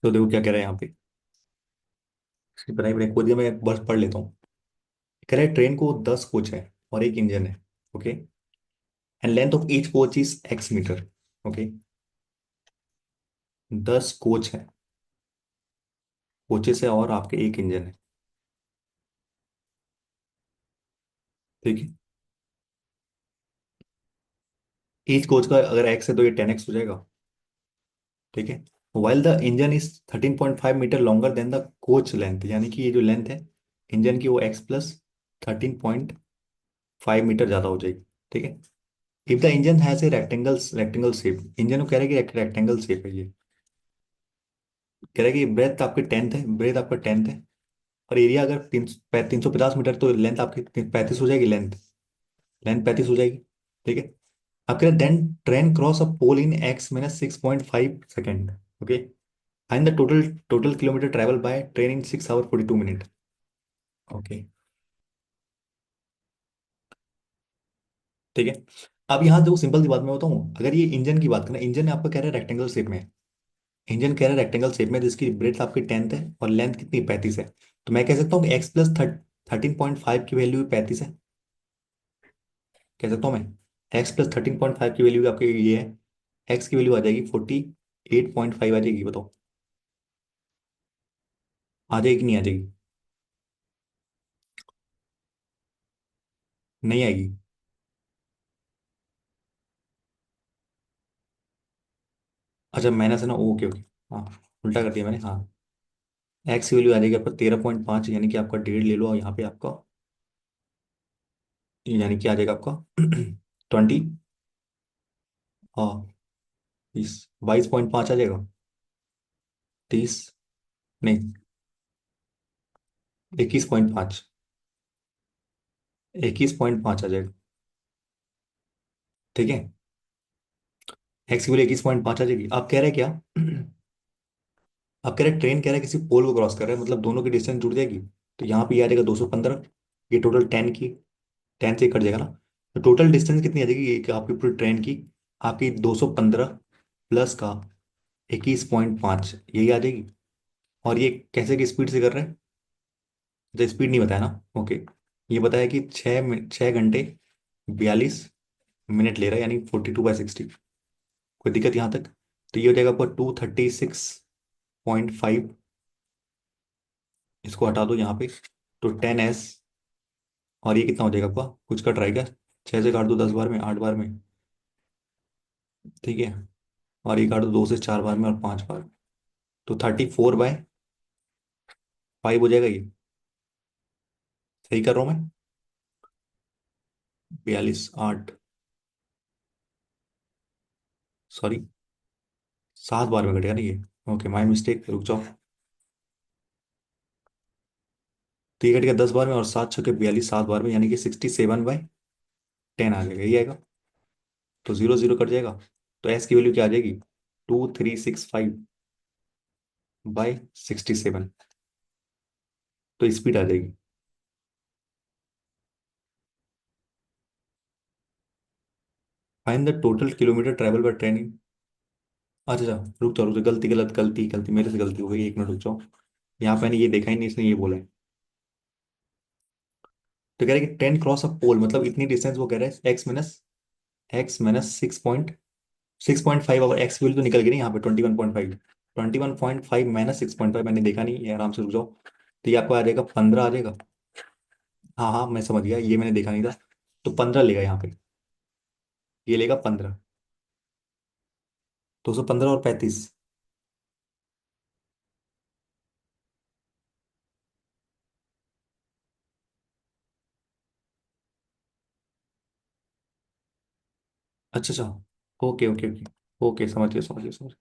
तो देखो क्या कह रहा है यहाँ पे, बनाई बनाई खुद ही मैं बस पढ़ लेता हूँ। कह रहा है ट्रेन को 10 कोच है और एक इंजन है। Okay. And length of each coach is x metre. Okay. 10 coach है, कोचेस है, और आपके एक इंजन है। ठीक है। ईच कोच का अगर x है तो ये 10x हो जाएगा। ठीक है। While the engine is 13.5 metre longer than the coach length, यानी कि ये जो लेंथ है इंजन की वो x प्लस 13.5 मीटर ज्यादा हो जाएगी। ठीक है। If the engine has a rectangle shape, engine को कह रहा है कि रेक्टेंगल शेप है ये। कह रहा है कि ब्रेथ आपकी 10th है, ब्रेथ आपका 10th है, और एरिया अगर 350 मीटर, तो लेंथ आपकी 35 हो जाएगी। लेंथ लेंथ 35 हो जाएगी। ठीक है। अब कह रहे then train cross a pole in x -6.5 second. Okay. Find the total total kilometre travel by train in 6 hour 42 minute. Okay. ठीक है। अब यहाँ देखो सिंपल सी बात मैं बताऊँ, अगर ये इंजन की बात करें, इंजन आपका कह रहा है रेक्टेंगल शेप में है। इंजन कह रहा है रेक्टेंगल शेप में, जिसकी ब्रेथ आपकी 10th है और लेंथ कितनी 35 है। तो मैं कह सकता हूँ कि x प्लस 13.5 की वैल्यू 35 है। कह सकता हूँ मैं x प्लस 13.5 की वैल्यू आपकी ये है, x की वैल्यू आ जाएगी 48.5 आ जाएगी। बताओ आ जाएगी कि नहीं आ जाएगी? नहीं आएगी। अच्छा मैंने सुना, ओके ओके। हाँ, उल्टा कर दिया मैंने। हाँ, एक्स की वैल्यू आ जाएगी आपका 13.5, यानी कि आपका डेढ़ ले लो, और यहाँ पे आपका यानी कि आ जाएगा आपका 20। हाँ, 22.5 आ जाएगा। 30, नहीं, 21.5। 21.5 आ जाएगा। ठीक है। एक्स की वैल्यू 21.5 आ जाएगी। आप कह रहे हैं क्या आप कह रहे हैं ट्रेन कह रहा है किसी पोल को क्रॉस कर रहा है, मतलब दोनों की डिस्टेंस जुड़ जाएगी। तो यहाँ पे ये आ जाएगा 215। ये टोटल 10 की, 10 से कट जाएगा ना। तो टोटल डिस्टेंस कितनी आ जाएगी ये आपकी पूरी ट्रेन की? आपकी 215 प्लस का 21.5, यही आ जाएगी। और ये कैसे की स्पीड से कर रहे हैं? तो स्पीड नहीं बताया ना, ओके। ये बताया कि 6 घंटे 42 मिनट ले रहा है, यानी 42/60। कोई दिक्कत यहाँ तक? तो ये हो जाएगा आपका 236.5। इसको हटा दो यहाँ पे। तो 10s। और ये कितना हो जाएगा आपका? कुछ कट रहा है क्या? 6 से काट दो 10 बार में, 8 बार में, ठीक है। और ये काट दो 2 से 4 बार में और 5 बार। तो 34/5 हो जाएगा ये। सही कर रहा हूँ मैं? 42 8, सॉरी, 7 बार में कटेगा ना ये। ओके, माई मिस्टेक, रुक जाओ। तो ये कटेगा 10 बार में, और 7 छक्के 42 7 बार में, यानी कि 67/10 आ जाएगा, ये आएगा। तो 0 0 कट जाएगा। तो एस की वैल्यू क्या आ जाएगी? 2365/67। तो स्पीड आ जाएगी। Find the total kilometre travel by train. अच्छा अच्छा, रुक जाओ रुक जाओ, गलती गलत गलती गलती मेरे से गलती हो गई, 1 मिनट रुक जाओ। यहाँ पे मैंने ये देखा ही नहीं, इसने ये बोला है। तो कह रहे हैं कि 10 क्रॉस अ पोल, मतलब इतनी डिस्टेंस वो कह रहे हैं, एक्स माइनस 6.5। अगर एक्स वैल्यू तो निकल गई नहीं यहाँ पे, 21.5। 21.5 माइनस 6.5 मैंने देखा नहीं, ये आराम से रुक जाओ। तो ये आपको आ जाएगा 15 आ जाएगा। हाँ हाँ, मैं समझ गया, ये मैंने देखा नहीं था। तो 15 लेगा यहाँ पे। ये लेगा 15। 215 और 35। अच्छा अच्छा, ओके ओके ओके। ओके, समझ गया समझ गया समझ गया।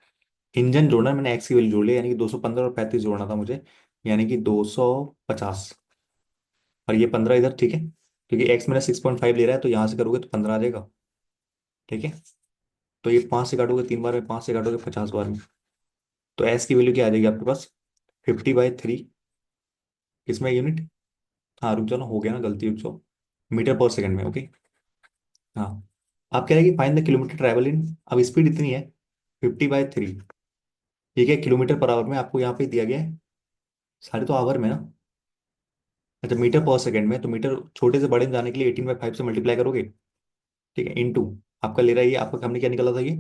इंजन जोड़ना है, मैंने एक्स की वैल्यू जोड़ लिया, यानी कि 215 और 35 जोड़ना था मुझे। यानी कि 250। और ये 15 इधर, ठीक है। क्योंकि एक्स मैंने 6.5 ले रहा है, तो यहाँ से करोगे तो 15 आ जाएगा, ठीक है। तो ये 5 से काटोगे 3 बार में, 5 से काटोगे 50 बार में। तो एस की वैल्यू क्या आ जाएगी आपके पास? 50/3। किसमें यूनिट? हाँ रुक जाओ ना, हो गया ना, गलती, रुक जाओ। मीटर पर सेकंड में, ओके। हाँ। आप कह रहे हैं कि find the kilometre travel in, अब स्पीड इतनी है, 50/3। ठीक है, किलोमीटर पर आवर में आपको यहाँ पे दिया गया है। सारे तो आवर में ना। अच्छा, मीटर पर सेकंड में, तो मीटर छोटे से बड़े में जाने के लिए 18/5 से मल्टीप्लाई करोगे, ठीक है, इनटू। आपका ले रहा है ये, आपका हमने क्या निकाला था ये?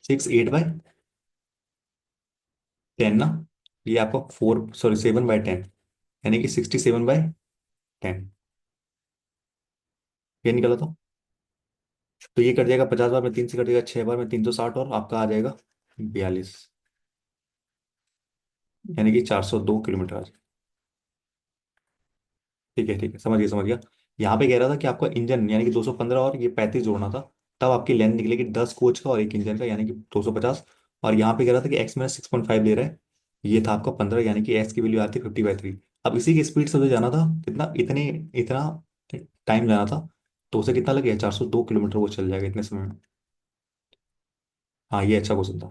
6 8/10 ना। ये आपका 7/10, यानी कि 67/10, ये निकला था। तो ये कट जाएगा 50 बार में, 3 से कटेगा 6 बार में, 360, और आपका आ जाएगा 42। यानी कि 402 किलोमीटर आ जाएगा। ठीक है, समझ गया समझ गया। यहाँ पे कह रहा था कि आपका इंजन यानी कि 215 और ये 35 जोड़ना था। तब आपकी लेंथ निकलेगी 10 कोच का और एक इंजन का, यानी कि 250। और यहाँ पे कह रहा था कि एक्स मैंने 6.5 ले रहा है। ये था आपका 15, यानी कि एक्स की वैल्यू आती है 50/3। अब इसी की स्पीड से उसे जाना था कितना, इतने इतना टाइम जाना था। तो उसे कितना लगेगा? 402 किलोमीटर वो चल जाएगा इतने समय में। हाँ, ये अच्छा क्वेश्चन था।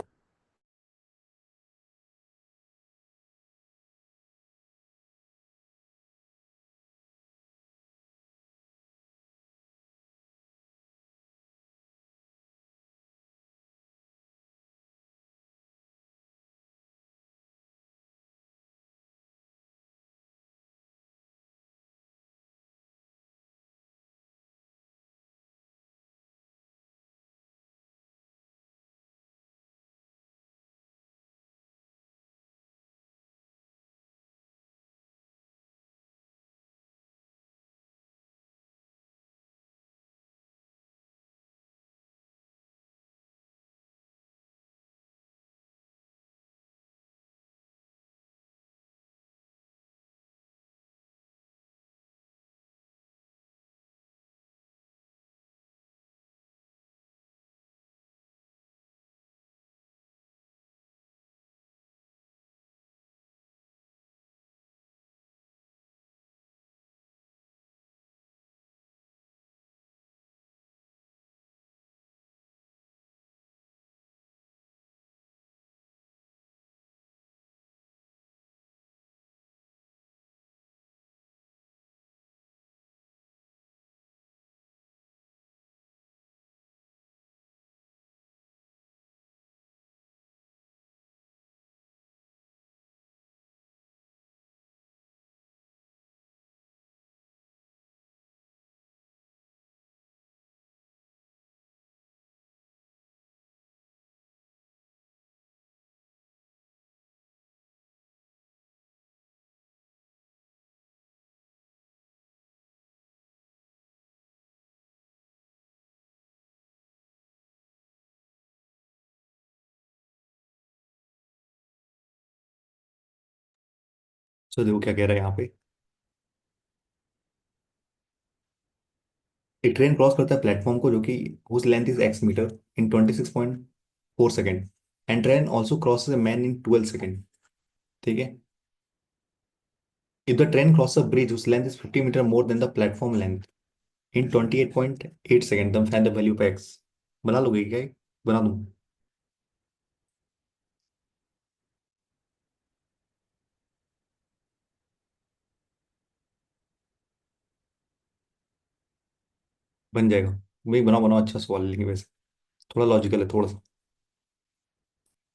तो देखो क्या कह रहा है यहाँ पे। एक ट्रेन क्रॉस करता है प्लेटफॉर्म को जो कि whose length is x metre in 26.4 second, and train also crosses a man in 12 second. ठीक है। If the train cross a bridge whose length is 50 metre more than the platform length in 28.8 second, then find the value of x। बना लोगे क्या ये? बना दूं? बन जाएगा। भाई बनाओ बनाओ, अच्छा सवाल है लेकिन वैसे थोड़ा लॉजिकल है थोड़ा सा।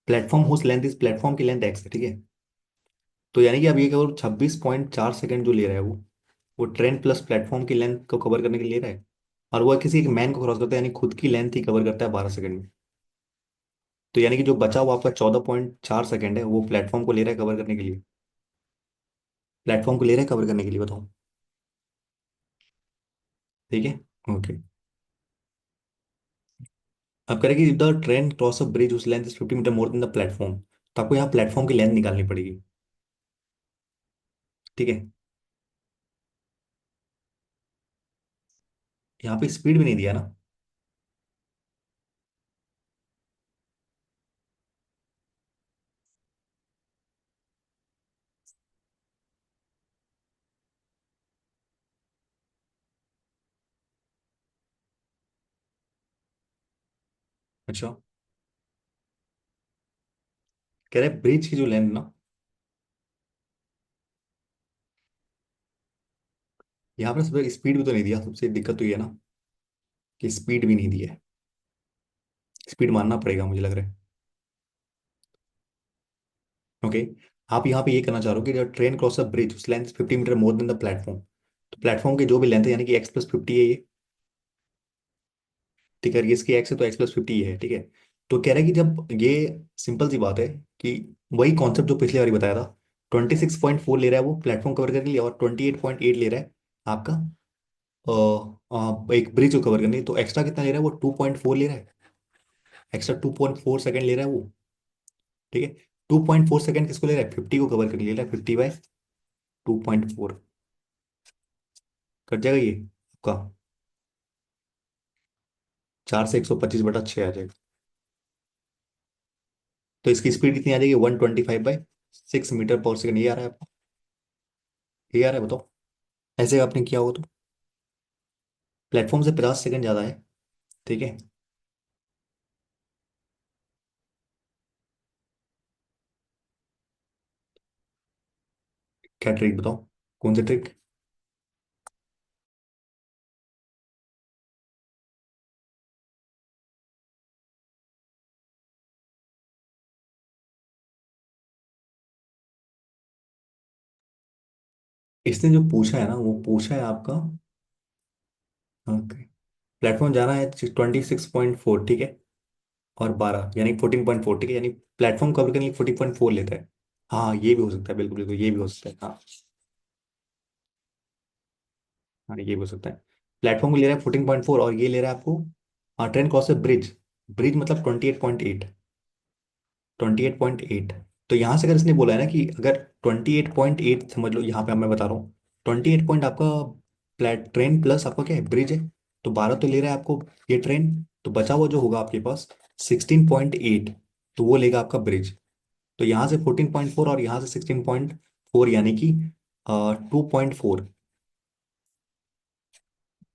Platform whose length is, platform की लेंथ एक्स है, ठीक है। तो यानी कि अब ये कहो 26.4 सेकेंड जो ले रहा है वो ट्रेन प्लस प्लेटफॉर्म की लेंथ को कवर करने के लिए ले रहा है। और वो किसी एक मैन को क्रॉस करता है, यानी खुद की लेंथ ही कवर करता है 12 सेकंड में। तो यानी कि जो बचा हुआ आपका 14.4 सेकंड है वो प्लेटफॉर्म को ले रहा है कवर करने के लिए। प्लेटफॉर्म को ले रहा है कवर करने के लिए, बताओ। ठीक है। ओके। अब करें कि the train cross a bridge उस length is 50 metre more than the platform, तो आपको यहाँ प्लेटफॉर्म की लेंथ निकालनी पड़ेगी। ठीक है। यहाँ पे स्पीड भी नहीं दिया ना। अच्छा। कह रहे ब्रिज की जो लेंथ ना, यहाँ पर सबसे स्पीड भी तो नहीं दिया, सबसे दिक्कत तो ये है ना कि स्पीड भी नहीं दी है। स्पीड मानना पड़ेगा मुझे लग रहा है। ओके। आप यहाँ पे ये करना चाह रहे हो कि जब ट्रेन क्रॉस अ ब्रिज उस length 50 metre more than the platform, तो प्लेटफॉर्म की जो भी लेंथ है यानी कि x+50 है ये। ठीक है, इसकी एक्स है तो x+50 है, ठीक है। तो कह रहा है कि जब ये सिंपल सी बात है कि वही कॉन्सेप्ट जो पिछली बार बताया था, 26.4 ले रहा है वो प्लेटफॉर्म कवर करने के लिए, और 28.8 ले रहा है आपका एक ब्रिज को कवर करने, तो एक्स्ट्रा कितना ले रहा है वो 2.4 ले रहा है। एक्स्ट्रा 2.4 सेकंड ले रहा है वो। ठीक है। 2.4 सेकंड किसको ले रहा है? 50 को कवर करने ले रहा है, 50/2.4। कट जाएगा ये आपका। 4 से 125/6 आ जाएगा। तो इसकी स्पीड कितनी आ जाएगी? 125/6 मीटर पर सेकंड। ये आ रहा है आपको? ये आ रहा है बताओ। ऐसे आपने किया हो तो प्लेटफॉर्म से 50 सेकंड ज्यादा है। ठीक है। क्या ट्रिक बताओ? कौन सी ट्रिक? इसने जो पूछा है ना वो पूछा है आपका। ओके। प्लेटफॉर्म जाना है 26.4, ठीक है। और 12 यानी 14.4, ठीक है, यानी प्लेटफॉर्म कवर करने के लिए 14.4 लेता है। हाँ ये भी हो सकता है, बिल्कुल बिल्कुल ये भी हो सकता है, हाँ। हाँ ये भी हो सकता है। प्लेटफॉर्म को ले रहा है 14.4 और ये ले रहा है आपको। हाँ ट्रेन क्रॉस है ब्रिज। ब्रिज मतलब 28.8। 28.8। तो यहाँ से अगर इसने बोला है ना कि अगर 28.8 समझ लो, यहाँ पे मैं बता रहा हूँ 28 आपका प्लेट ट्रेन प्लस आपका क्या है ब्रिज है। तो 12 तो ले रहा है आपको ये ट्रेन। तो बचा हुआ जो होगा आपके पास 16.8, तो वो लेगा आपका ब्रिज। तो यहाँ से 14.4 और यहाँ से 16.4 यानी कि 2.4।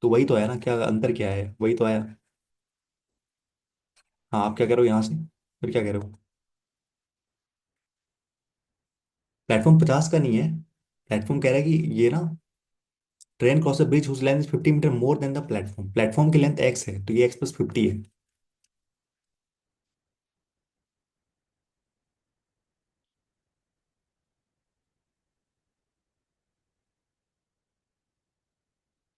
तो वही तो आया ना, क्या अंतर क्या है, वही तो आया। हाँ आप क्या कह रहे हो यहाँ से, फिर क्या कह रहे हो? प्लेटफॉर्म 50 का नहीं है। प्लेटफॉर्म कह रहा है कि ये ना train cross a bridge whose length is 50 metre more than the platform. Platform की लेंथ एक्स है तो ये x+50 है।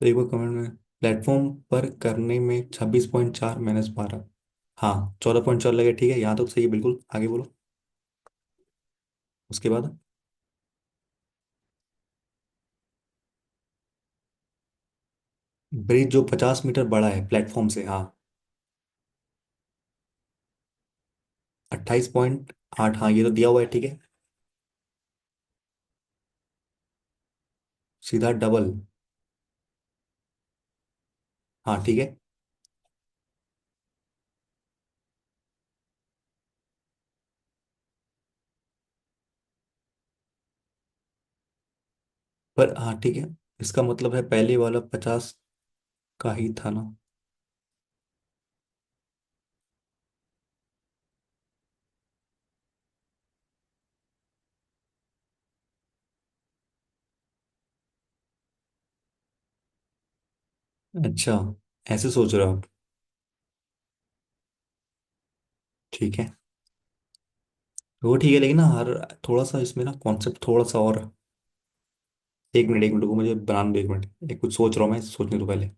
तो एक बार कमेंट में, प्लेटफॉर्म पर करने में 26.4 - 12। हाँ 14.4 लगे, ठीक है यहाँ तो सही है बिल्कुल, आगे बोलो। उसके बाद ब्रिज जो 50 मीटर बड़ा है प्लेटफॉर्म से, हाँ। 28.8, हाँ ये तो दिया हुआ है, ठीक है। सीधा डबल। हाँ ठीक है। पर हाँ ठीक है, इसका मतलब है पहले वाला 50 का ही था ना। अच्छा, ऐसे सोच रहे हो आप। ठीक है, वो ठीक है, लेकिन ना हर थोड़ा सा इसमें ना कॉन्सेप्ट थोड़ा सा और। एक मिनट को मुझे बनाने दो, एक मिनट, एक कुछ सोच रहा हूँ मैं, सोचने तो पहले।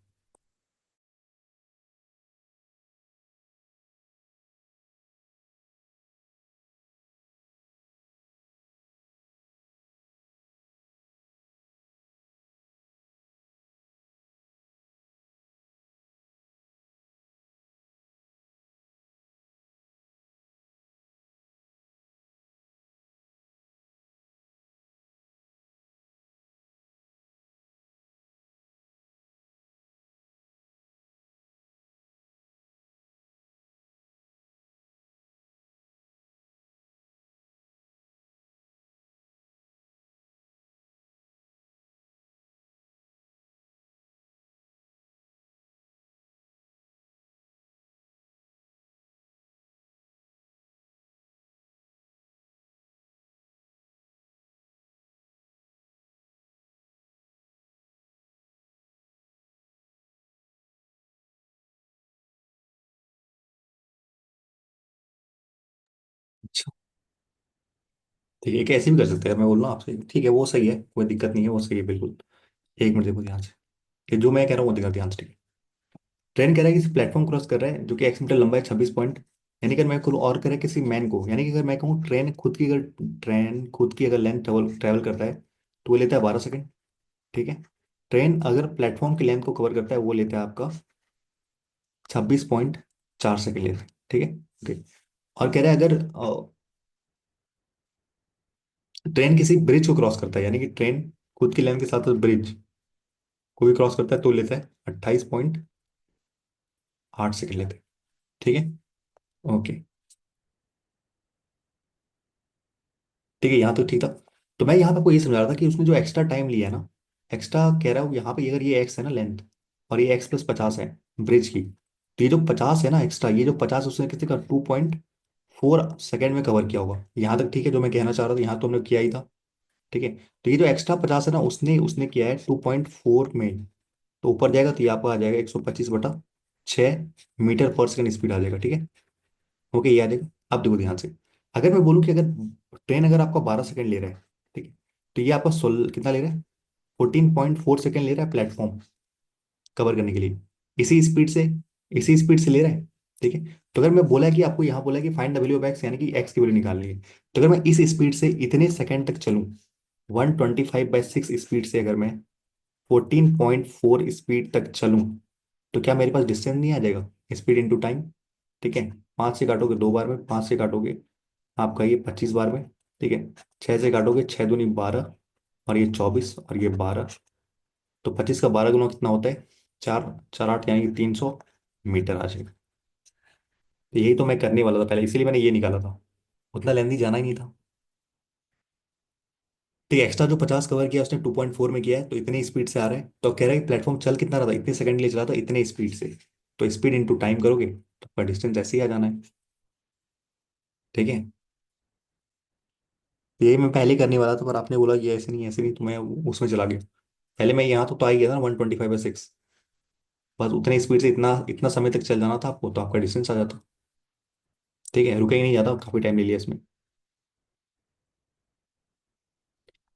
अच्छा ठीक है, कैसे भी कर सकते हैं, मैं बोल रहा हूँ आपसे, ठीक है वो सही है, कोई दिक्कत नहीं है, वो सही है बिल्कुल। एक मिनट देखो ध्यान से, ये जो मैं कह रहा हूँ वो देखो ध्यान से, ठीक है। ट्रेन कह रहा है कि प्लेटफॉर्म क्रॉस कर रहा है जो कि एक्स मीटर लंबा है, 26 पॉइंट। यानी कि अगर मैं और कह रहा है किसी मैन को, यानी कि अगर मैं कहूँ ट्रेन खुद की अगर लेंथ ट्रेवल ट्रेवल करता है तो वो लेता है 12 सेकंड। ठीक है। ट्रेन अगर प्लेटफॉर्म की लेंथ को कवर करता है वो लेता है आपका 26.4 सेकंड लेता है। ठीक है। ओके। और कह रहा है अगर ट्रेन किसी ब्रिज को क्रॉस करता है, यानी कि ट्रेन खुद की लेंथ के साथ ब्रिज को भी क्रॉस करता है तो लेता है 28.8 सेकंड लेता है। ठीक है। ओके। ठीक है, यहाँ तो ठीक था। तो मैं यहाँ पे आपको ये समझा रहा था कि उसने जो एक्स्ट्रा टाइम लिया है ना, एक्स्ट्रा कह रहा हूँ यहाँ पे, अगर ये एक्स है ना लेंथ, और ये x+50 है ब्रिज की, तो ये जो 50 है ना एक्स्ट्रा, ये जो 50 उसने कितने का 2.4 सेकेंड में कवर किया होगा यहाँ तक। ठीक है, जो मैं कहना चाह रहा था यहाँ तो हमने किया ही था। ठीक है। तो ये जो एक्स्ट्रा 50 है ना, उसने उसने किया है 2.4 में। तो ऊपर जाएगा तो ये आपका आ जाएगा 125/6 मीटर पर सेकेंड स्पीड आ जाएगा। ठीक है। ओके, ये आ जाएगा। अब देखो ध्यान से, अगर मैं बोलूँ कि अगर ट्रेन अगर आपका 12 सेकंड ले रहा है, ठीक है, तो ये आपका 16 कितना ले रहा है, 14.4 सेकंड ले रहा है प्लेटफॉर्म कवर करने के लिए, इसी स्पीड से, इसी स्पीड से ले रहा है। ठीक है। तो अगर मैं बोला कि आपको यहाँ बोला कि फाइंड डब्ल्यू ऑफ एक्स, यानी कि एक्स की वैल्यू निकालनी है, तो अगर मैं इस स्पीड से इतने सेकंड तक चलूँ, 125/6 स्पीड से अगर मैं 14.4 स्पीड तक चलूँ, तो क्या मेरे पास डिस्टेंस नहीं आ जाएगा, स्पीड इंटू टाइम। ठीक है। 5 से काटोगे 2 बार में, 5 से काटोगे आपका ये 25 बार में। ठीक है। 6 से काटोगे 6 दूनी 12, और ये 24, और ये 12। तो 25 का 12 गुना कितना होता है, 4, 4 8, यानी कि 300 मीटर आ जाएगा। तो यही तो मैं करने वाला था पहले, इसीलिए मैंने ये निकाला था, उतना लेंदी जाना ही नहीं था। तो एक्स्ट्रा जो 50 कवर किया उसने 2.4 में किया है, तो इतने स्पीड से आ रहा है, तो कह रहा है कि प्लेटफॉर्म चल कितना रहा था, इतने सेकंड के लिए चला था, इतने स्पीड से। तो स्पीड इंटू टाइम करोगे तो आपका डिस्टेंस ऐसे ही आ जाना है। ठीक है। तो यही मैं पहले करने वाला था, पर आपने बोला कि ऐसे नहीं ऐसे नहीं, तो मैं उसमें चला गया। पहले मैं यहाँ तो आ ही गया था ना 125/6। बस उतने स्पीड से इतना इतना समय तक चल जाना था आपको, तो आपका डिस्टेंस आ जाता। ठीक है, रुके ही नहीं जाता, काफी टाइम ले लिया इसमें।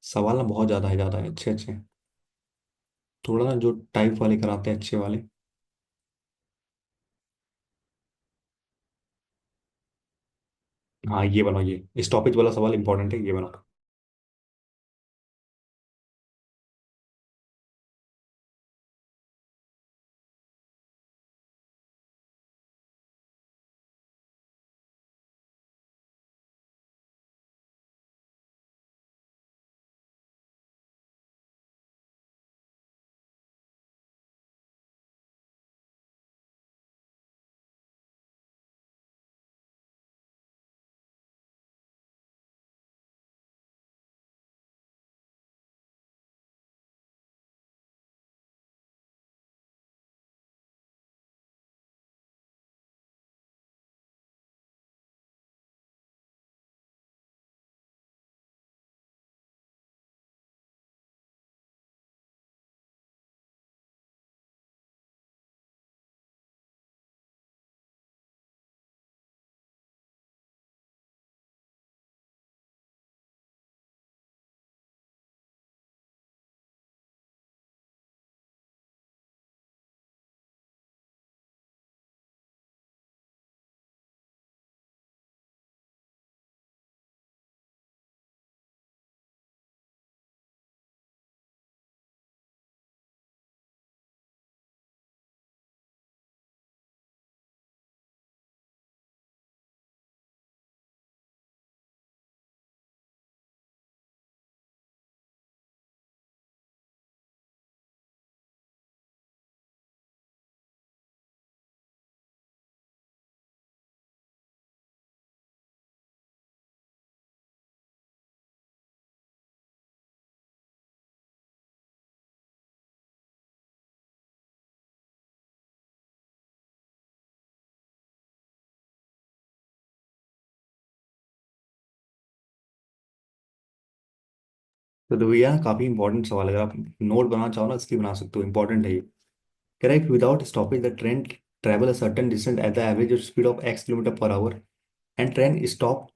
सवाल ना बहुत ज्यादा है, अच्छे अच्छे हैं। थोड़ा ना जो टाइप वाले कराते हैं अच्छे वाले। हाँ ये बनाओ, ये स्टॉपेज वाला सवाल इंपॉर्टेंट है, ये बनाओ। तो भैया काफी इंपॉर्टेंट सवाल है, अगर आप नोट बनाना चाहो ना इसकी बना सकते हो, इंपॉर्टेंट है ये। Correct, without stoppage the train travel a certain distance at the average speed of x kilometre per hour and train stop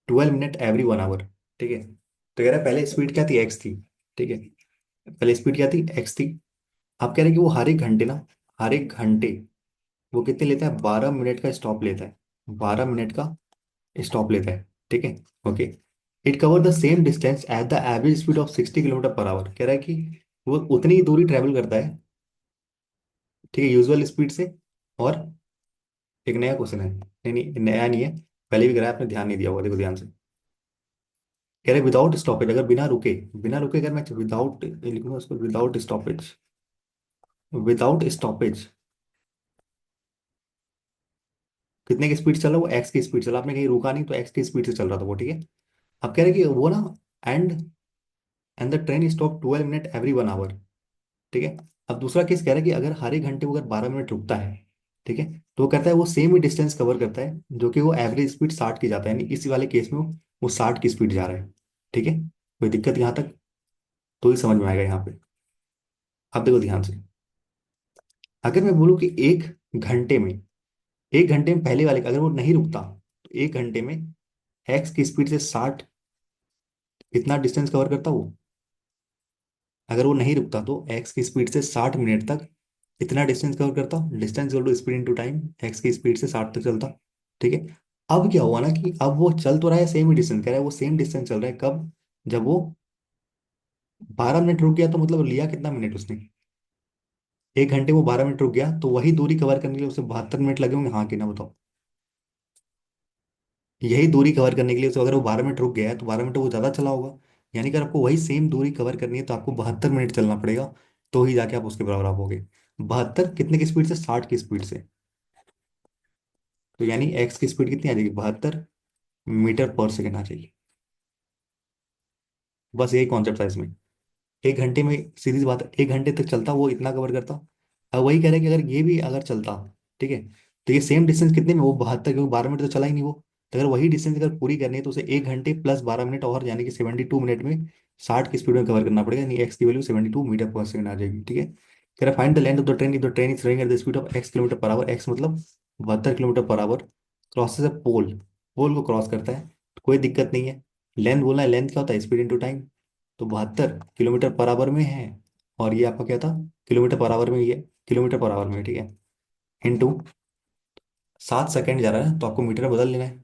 12 minute every 1 hour. ठीक है, तो कह रहा है पहले स्पीड क्या थी, एक्स थी। ठीक है, पहले स्पीड क्या थी, एक्स थी। आप कह रहे हैं कि वो हर एक घंटे ना, हर एक घंटे वो कितने लेता है, 12 मिनट का स्टॉप लेता है, 12 मिनट का स्टॉप लेता है। ठीक है, okay. It cover the same distance at the average speed of 60 kilometre per our. कह रहा है कि वो उतनी ही दूरी ट्रेवल करता है, ठीक है, यूजुअल स्पीड से। और एक नया क्वेश्चन है, नहीं नहीं नया नहीं है, पहले भी कराया, आपने ध्यान नहीं दिया होगा, देखो ध्यान से। कह रहे विदाउट स्टॉपेज, अगर बिना रुके, बिना रुके अगर मैं विदाउट लिखूंगा उसको, विदाउट स्टॉपेज, विदाउट स्टॉपेज कितने की स्पीड चला वो, एक्स की स्पीड चला, आपने कहीं रुका नहीं तो एक्स की स्पीड से चल रहा था वो। ठीक है, अब कह रहे कि वो ना, and and the train stop 12 minute every 1 hour. ठीक है, अब दूसरा केस कह रहा है कि अगर हर एक घंटे वो अगर 12 मिनट रुकता है, ठीक है, तो वो कहता है वो सेम ही डिस्टेंस कवर करता है, जो कि वो एवरेज स्पीड 60 की जाता है, यानी इसी वाले केस में वो 60 की स्पीड जा रहा है। ठीक है, कोई दिक्कत यहाँ तक, तो ही समझ में आएगा यहाँ पे। अब देखो ध्यान से, अगर मैं बोलूँ कि घंटे में एक घंटे में पहले वाले का अगर वो नहीं रुकता, तो एक घंटे में एक्स की स्पीड से 60 इतना डिस्टेंस कवर करता वो। अगर वो नहीं रुकता तो एक्स की स्पीड से 60 मिनट तक इतना डिस्टेंस कवर करता, distance equal to speed into time, x की स्पीड से 60 तक चलता। ठीक है, अब क्या हुआ ना कि अब वो चल तो रहा है सेम ही डिस्टेंस, कह रहा है वो सेम डिस्टेंस चल रहा है, कब, जब वो 12 मिनट रुक गया, तो मतलब लिया कितना मिनट उसने, एक घंटे वो 12 मिनट रुक गया, तो वही दूरी कवर करने के लिए उसे 72 मिनट लगे होंगे, हाँ कि ना बताओ। यही दूरी कवर करने के लिए तो अगर वो 12 मिनट रुक गया है तो 12 मिनट वो ज्यादा चला होगा, यानी कि अगर आपको वही सेम दूरी कवर करनी है तो आपको 72 मिनट चलना पड़ेगा, तो ही जाके आप उसके बराबर आप होगे। 72 कितने की स्पीड से, 60 की स्पीड से। तो यानी एक्स की स्पीड कितनी आ जाएगी, 72 मीटर पर सेकेंड आ जाएगी। बस यही कॉन्सेप्ट था इसमें। एक घंटे में, सीधी सी बात है, एक घंटे तक चलता वो इतना कवर करता। अब वही कह रहे हैं कि अगर ये भी अगर चलता, ठीक है, तो ये सेम डिस्टेंस कितने में, वो 72, क्योंकि 12 मिनट तो चला ही नहीं वो। तो अगर वही डिस्टेंस अगर पूरी करनी है तो उसे एक घंटे प्लस 12 मिनट और, यानी कि 72 मिनट में 60 की स्पीड में कवर करना पड़ेगा, यानी एक्स की वैल्यू 72 मीटर पर सेकेंड आ जाएगी। ठीक है, कह रहा find the length of the train if the train is running at the speed of x kilometre per our, x मतलब 72 किलोमीटर पर आवर, क्रॉसेस अ पोल, पोल को क्रॉस करता है, तो कोई दिक्कत नहीं है। लेंथ बोलना है, लेंथ क्या होता है, स्पीड इंटू टाइम। तो 72 किलोमीटर पर आवर में है, और ये आपका क्या था, किलोमीटर पर आवर में, ये किलोमीटर पर आवर में। ठीक है, इंटू 7 सेकेंड जा रहा है, तो आपको मीटर में बदल लेना है।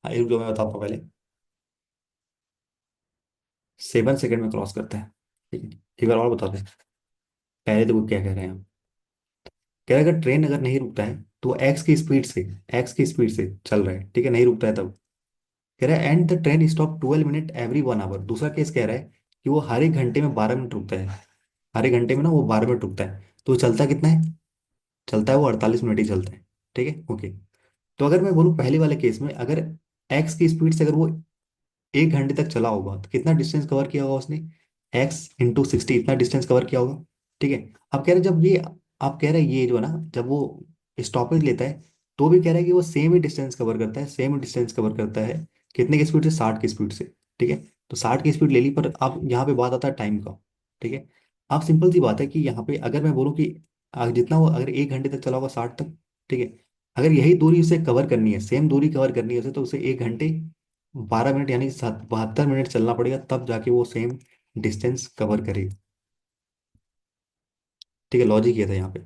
हाँ, एक जो मैं बताता हूँ पहले, 7 सेकेंड में क्रॉस करता है। ठीक है, एक बार और बताते हैं, पहले तो वो क्या कह रहे हैं हम, कह रहे हैं अगर ट्रेन अगर नहीं रुकता है तो एक्स की स्पीड से, एक्स की स्पीड से चल रहा है, ठीक है, नहीं रुकता है तब। कह रहा है and the train stop 12 minute every 1 hour. दूसरा केस कह रहा है कि वो हर एक घंटे में 12 मिनट रुकता है, हर एक घंटे में ना वो 12 मिनट रुकता है, तो वो चलता कितना है, चलता है वो 48 मिनट ही चलता है। ठीक है, ओके। तो अगर मैं बोलूँ पहले वाले केस में, अगर एक्स की स्पीड से अगर वो एक घंटे तक चला होगा तो कितना डिस्टेंस कवर किया होगा उसने, एक्स इंटू 60 इतना डिस्टेंस कवर किया होगा। ठीक है, आप कह रहे हैं जब ये, आप कह रहे हैं ये जो है ना, जब वो स्टॉपेज लेता है, तो भी कह रहा है कि वो सेम ही डिस्टेंस कवर करता है, सेम ही डिस्टेंस कवर करता है, कितने की स्पीड से, 60 की स्पीड से। ठीक है, तो 60 की स्पीड ले ली, पर अब यहाँ पे बात आता है टाइम का। ठीक है, अब सिंपल सी बात है कि यहाँ पे अगर मैं बोलूँ कि जितना वो अगर एक घंटे तक चला होगा 60 तक, ठीक है, अगर यही दूरी उसे कवर करनी है, सेम दूरी कवर करनी है उसे, तो उसे एक घंटे 12 मिनट यानी कि 72 मिनट चलना पड़ेगा, तब जाके वो सेम डिस्टेंस कवर करेगी। ठीक है, लॉजिक ये था यहाँ पे,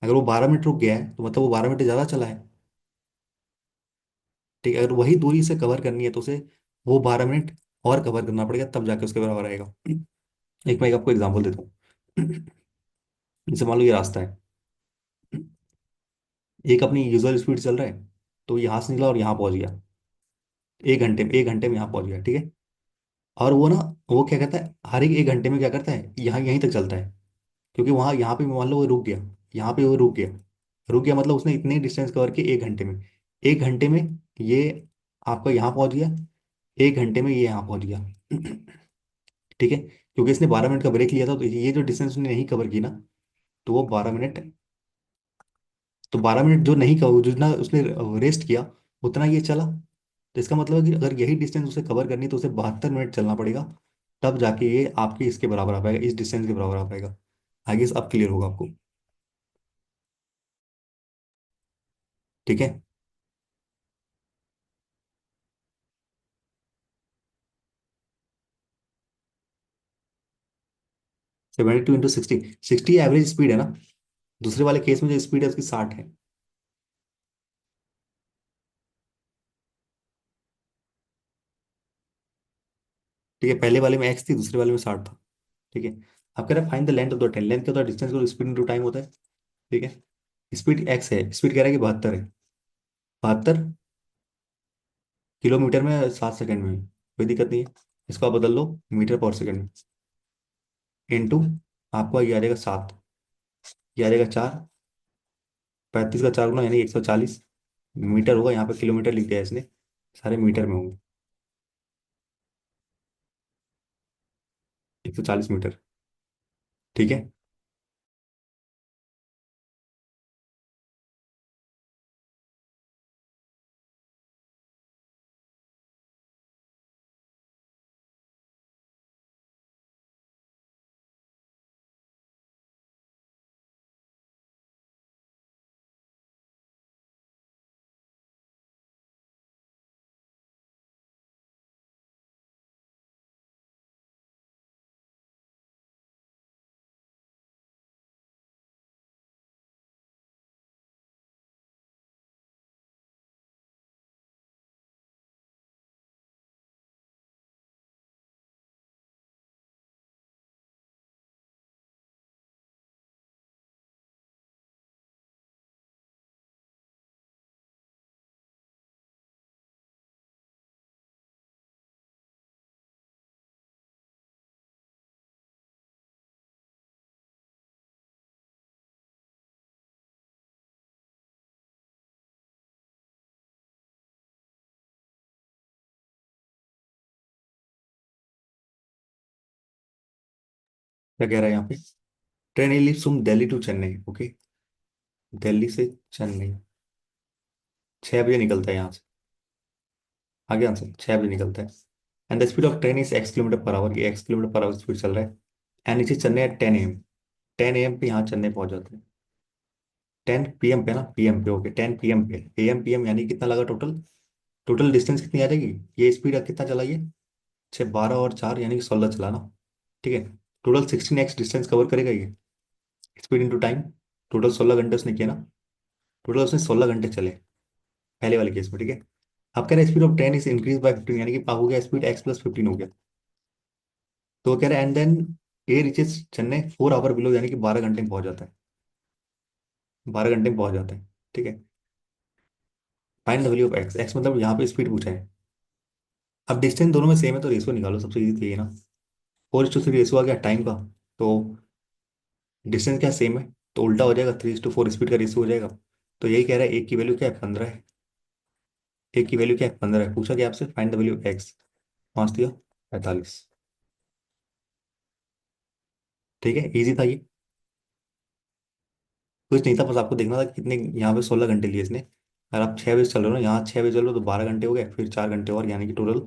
अगर वो 12 मिनट रुक गया है तो मतलब वो 12 मिनट ज़्यादा चला है। ठीक है, अगर वही दूरी से कवर करनी है तो उसे वो 12 मिनट और कवर करना पड़ेगा, तब जाके उसके बराबर आएगा। एक मैं आपको एग्जांपल देता हूँ। जैसे मान लो ये रास्ता है, एक अपनी यूजुअल स्पीड चल रहा है, तो यहाँ से निकला और यहाँ पहुंच गया, एक घंटे में यहाँ पहुंच गया। ठीक है, और वो ना, वो क्या कहता है, हर एक घंटे में क्या करता है, यहाँ यहीं तक चलता है, क्योंकि वहां यहाँ पे मान लो वो रुक गया, यहाँ पे वो रुक गया, रुक गया मतलब उसने इतने डिस्टेंस कवर किया एक घंटे में, एक घंटे में ये आपका यहाँ पहुंच गया, एक घंटे में ये यहाँ पहुंच गया। ठीक है, क्योंकि इसने 12 मिनट का ब्रेक लिया था, तो ये जो डिस्टेंस उसने नहीं कवर की ना, तो वो 12 मिनट, तो 12 मिनट जो नहीं कवर, जितना उसने रेस्ट किया उतना ये चला, तो इसका मतलब है कि अगर यही डिस्टेंस उसे कवर करनी है, तो उसे 72 मिनट चलना पड़ेगा, तब जाके ये आपके इसके बराबर आ पाएगा, इस डिस्टेंस के बराबर आ पाएगा। आगे अब क्लियर होगा आपको। ठीक है। 72 × 60, 60 एवरेज स्पीड है ना। दूसरे वाले केस में जो स्पीड है उसकी 60 है। ठीक है, पहले वाले में एक्स थी, दूसरे वाले में 60 था। ठीक है। आप कह रहे हैं find the length of the train. Length क्या होता है? डिस्टेंस को स्पीड इंटू टाइम होता है। ठीक है। स्पीड एक्स है, स्पीड कह रहा है कि 72 है। 72 किलोमीटर में 7 सेकंड में, कोई दिक्कत नहीं है। इसको आप बदल लो मीटर पर सेकंड में। इंटू, आपको ये आ जाएगा 7, ये आ जाएगा 4, 35 का 4 गुना यानी 140 मीटर होगा। यहाँ पे किलोमीटर लिख दिया है इसने, सारे मीटर में होंगे। 140 मीटर। ठीक है। क्या कह रहा है यहाँ पे? Train leaves from Delhi to Chennai. Okay. Delhi से चेन्नई 6 बजे निकलता है यहाँ से। आगे आंसर, 6 बजे निकलता है। And the speed of train is x kilometre per our, ये x kilometre per our speed चल रहा है। एंड नीचे चेन्नई एट 10 AM। 10 AM पे यहाँ चेन्नई पहुंच जाते हैं। 10 PM पे ना, PM पे, ओके 10 PM पे। AM PM यानी कितना लगा टोटल? टोटल डिस्टेंस कितनी आ जाएगी? ये स्पीड कितना चला ये? 6, 12 और 4 यानी कि 16 चला ना। ठीक है। टोटल 16x डिस्टेंस कवर करेगा ये, स्पीड इंटू टाइम। टोटल 16 घंटे उसने किया ना। टोटल उसने 16 घंटे चले पहले वाले केस में। ठीक है। आप कह रहे हैं speed of train is increase by 15, यानी कि हो गया स्पीड x + 15 हो गया। तो वो कह रहे हैं and then a reaches Chennai 4 hour below, यानी कि 12 घंटे में पहुंच जाता है। 12 घंटे में पहुंच जाता है। ठीक है। Find the value of x. X मतलब यहाँ पे स्पीड पूछा है। अब डिस्टेंस दोनों में सेम है तो रेशियो निकालो, सबसे इजी थी ये ना। 4:3 रेशियो आ गया टाइम का। तो डिस्टेंस क्या सेम है, तो उल्टा हो जाएगा, 3:4 स्पीड का रेशियो हो जाएगा। तो यही कह रहा है, एक की वैल्यू क्या है? 15 है। एक की वैल्यू क्या है? 15 है। पूछा क्या आपसे? Find the value of x. पाँच दिया, 45। ठीक है, इजी था ये। कुछ नहीं था, बस आपको देखना था कि कितने, यहाँ पे 16 घंटे लिए इसने। अगर आप 6 बजे चल रहे हो ना, यहाँ 6 बजे चल रहे हो तो 12 घंटे हो गए, फिर 4 घंटे और, यानी कि टोटल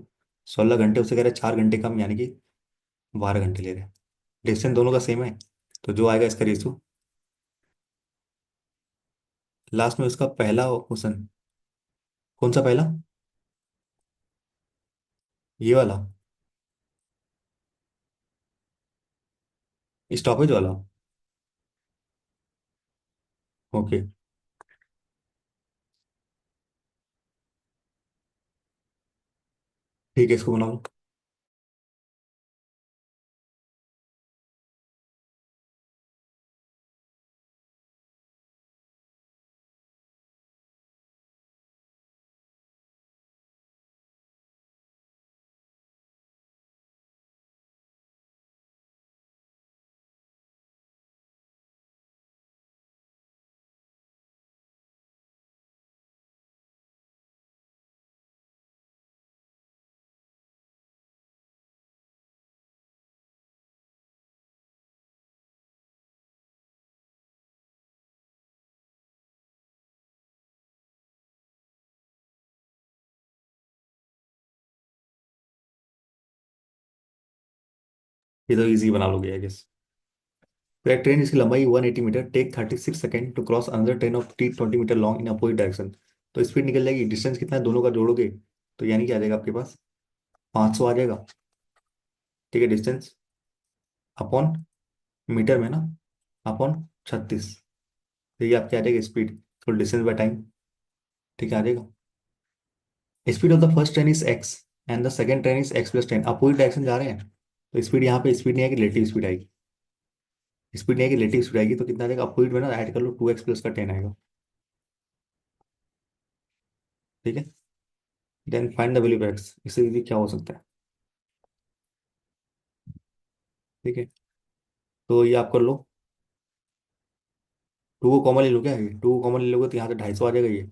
16 घंटे। उससे कह रहे हैं 4 घंटे कम, यानी कि 12 घंटे ले रहे हैं। डिस्टेंस दोनों का सेम है, तो जो आएगा इसका रेशो। लास्ट में उसका पहला क्वेश्चन, कौन सा पहला? ये वाला, स्टॉपेज वाला। ओके। ठीक है, इसको बना लो। ये तो इजी बना लोगे आई गेस। तो एक ट्रेन जिसकी लंबाई 180 metre take 36 second to cross another train of t 20 metre long in opposite direction. तो स्पीड निकल जाएगी, डिस्टेंस कितना है दोनों का जोड़ोगे तो यानी क्या आ जाएगा आपके पास, 500 आ जाएगा। ठीक है, डिस्टेंस अपॉन मीटर में ना, अपॉन 36। तो ये आपकी आ जाएगी स्पीड, तो डिस्टेंस बाय टाइम। ठीक है, आ जाएगा। Speed of the first train is x and the second train is x+10, opposite direction जा रहे हैं। तो स्पीड यहाँ पे स्पीड नहीं आएगी, रिलेटिव स्पीड आएगी। स्पीड नहीं आएगी, रिलेटिव स्पीड आएगी, तो कितना आ जाएगा अपोजिट में ना, ऐड कर लो 2x+10 आएगा। ठीक है, then find the value of x, इससे भी क्या हो सकता है। ठीक है, तो ये आप कर लो। टू को कॉमन ले लो, क्या है टू को कॉमन ले लोगे तो यहाँ से 250 आ जाएगा ये,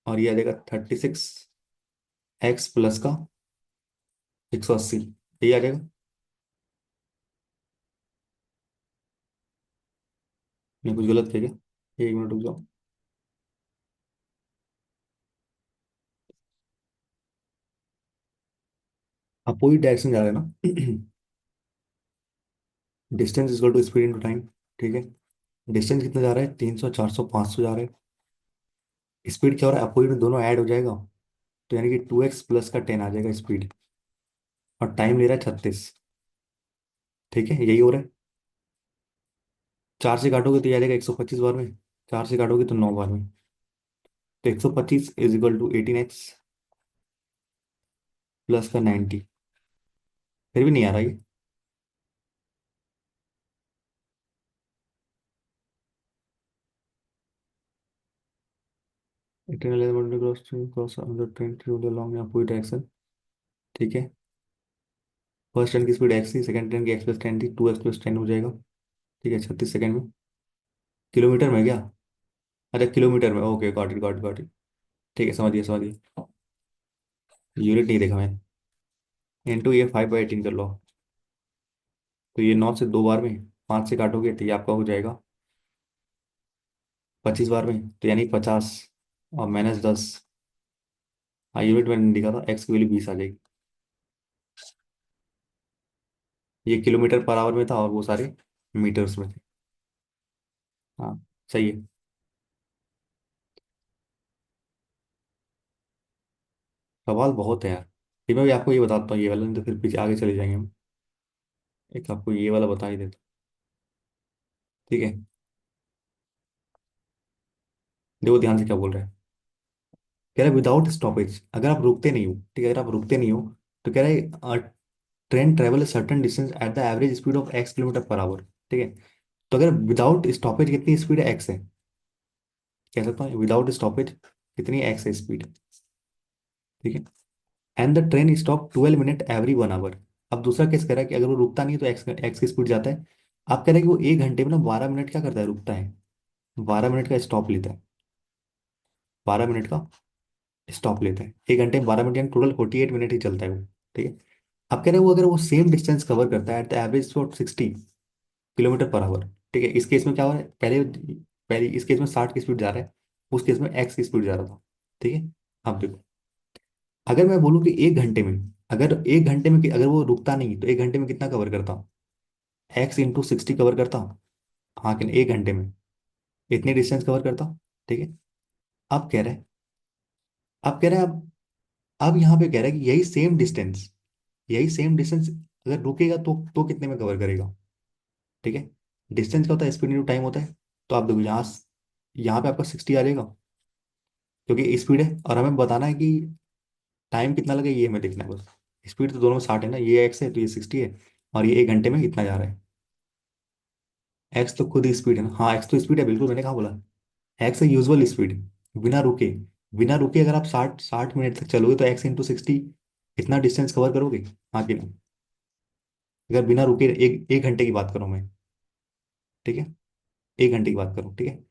और ये आ जाएगा 36x प्लस का 180, यही आ जाएगा। नहीं कुछ गलत है क्या, 1 मिनट रुक जाओ। अपोजिट डायरेक्शन जा रहे हैं ना। Distance is to speed into time. ठीक है, डिस्टेंस कितना जा रहा है, 300 400 500 जा रहा है। स्पीड क्या हो रहा है, अपोजिट में दोनों ऐड हो जाएगा, तो यानी कि 2x+10 आ जाएगा स्पीड, और टाइम ले रहा है 36। ठीक है, यही हो रहा है। 4 से काटोगे तो ये आ जाएगा 125 बार में, 4 से काटोगे तो 9 बार में। तो 125 = 18x प्लस का 90। फिर भी नहीं आ रहा ये। 18 क्रॉस अंदर ट्रेन थ्रू द लॉन्ग या पूरी डायरेक्शन। ठीक है, फर्स्ट ट्रेन की स्पीड एक्स थी, सेकंड ट्रेन की x+10 थी, 2x+10 हो जाएगा। ठीक है, 36 सेकंड में। किलोमीटर में क्या, अच्छा किलोमीटर में, okay got it got got it. ठीक है, समझिए समझिए। यूनिट नहीं देखा मैंने। इंटू ये 5/18 कर लो। तो ये 9 से 2 बार में, 5 से काटोगे तो ये आपका हो जाएगा 25 बार में, तो यानी 50 और -10। हाँ, यूनिट मैंने लिखा था, एक्स की वैल्यू 20 आ जाएगी। ये किलोमीटर पर आवर में था और वो सारे मीटर्स में थे। हाँ, सही है। सवाल बहुत है यार। फिर मैं भी आपको ये बताता हूँ ये वाला, नहीं तो फिर पीछे आगे चले जाएंगे हम। एक आपको ये वाला बता ही देता। ठीक है, देखो ध्यान से क्या बोल रहा है। कह रहा है विदाउट स्टॉपेज, अगर आप रुकते नहीं हो, ठीक है, अगर आप रुकते नहीं हो, तो कह रहा है train travel certain distance at the average speed of x kilometre per hour. ठीक है, तो अगर विदाउट स्टॉपेज कितनी स्पीड है, एक्स है। कह सकता हूँ विदाउट स्टॉपेज कितनी एक्स है स्पीड। ठीक है, and the train stop 12 minute every 1 hour. अब दूसरा केस कह रहा है कि अगर वो रुकता नहीं तो एक्स एक्स की स्पीड जाता है। आप कह रहे हैं कि वो 1 घंटे में ना 12 मिनट क्या करता है, रुकता है। 12 मिनट का स्टॉप लेता है, 12 मिनट का स्टॉप लेता है। 1 घंटे में 12 मिनट यानी टोटल 48 मिनट ही चलता है वो। ठीक है, आप कह रहे हैं वो अगर वो सेम डिस्टेंस कवर करता है eight the average speed 60 kilometre per hour. ठीक है, इस केस में क्या हो रहा है, पहले पहले इस केस में 60 की स्पीड जा रहा है, उस केस में एक्स की स्पीड जा रहा था। ठीक है, अब देखो, अगर मैं बोलूँ कि 1 घंटे में, अगर 1 घंटे में अगर वो रुकता नहीं तो 1 घंटे में कितना कवर करता, x × 60 कवर करता। हाँ कि 1 घंटे में इतनी डिस्टेंस कवर करता। ठीक है, अब कह रहे हैं, अब कह रहे हैं अब यहाँ पे कह रहा है कि यही सेम डिस्टेंस अगर रुकेगा तो कितने में कवर करेगा। ठीक है, डिस्टेंस क्या होता है, स्पीड इंटू टाइम होता है। तो आप देखो यहाँ पे आपका 60 आ जाएगा, क्योंकि स्पीड है और हमें बताना है कि टाइम कितना लगे, ये हमें देखना है बस। स्पीड तो दोनों में 60 है ना, ये एक्स है तो ये 60 है, और ये 1 घंटे में कितना जा रहा है। एक्स तो खुद ही स्पीड है ना, हाँ एक्स तो स्पीड है बिल्कुल, मैंने कहा बोला। एक्स है यूजुअल स्पीड, बिना रुके। बिना रुके अगर आप 60 60 मिनट तक चलोगे तो x × 60 इतना डिस्टेंस कवर करोगे। हाँ कि नहीं, अगर बिना रुके एक एक घंटे की बात करूँ मैं। ठीक है, 1 घंटे की बात करूँ। ठीक है,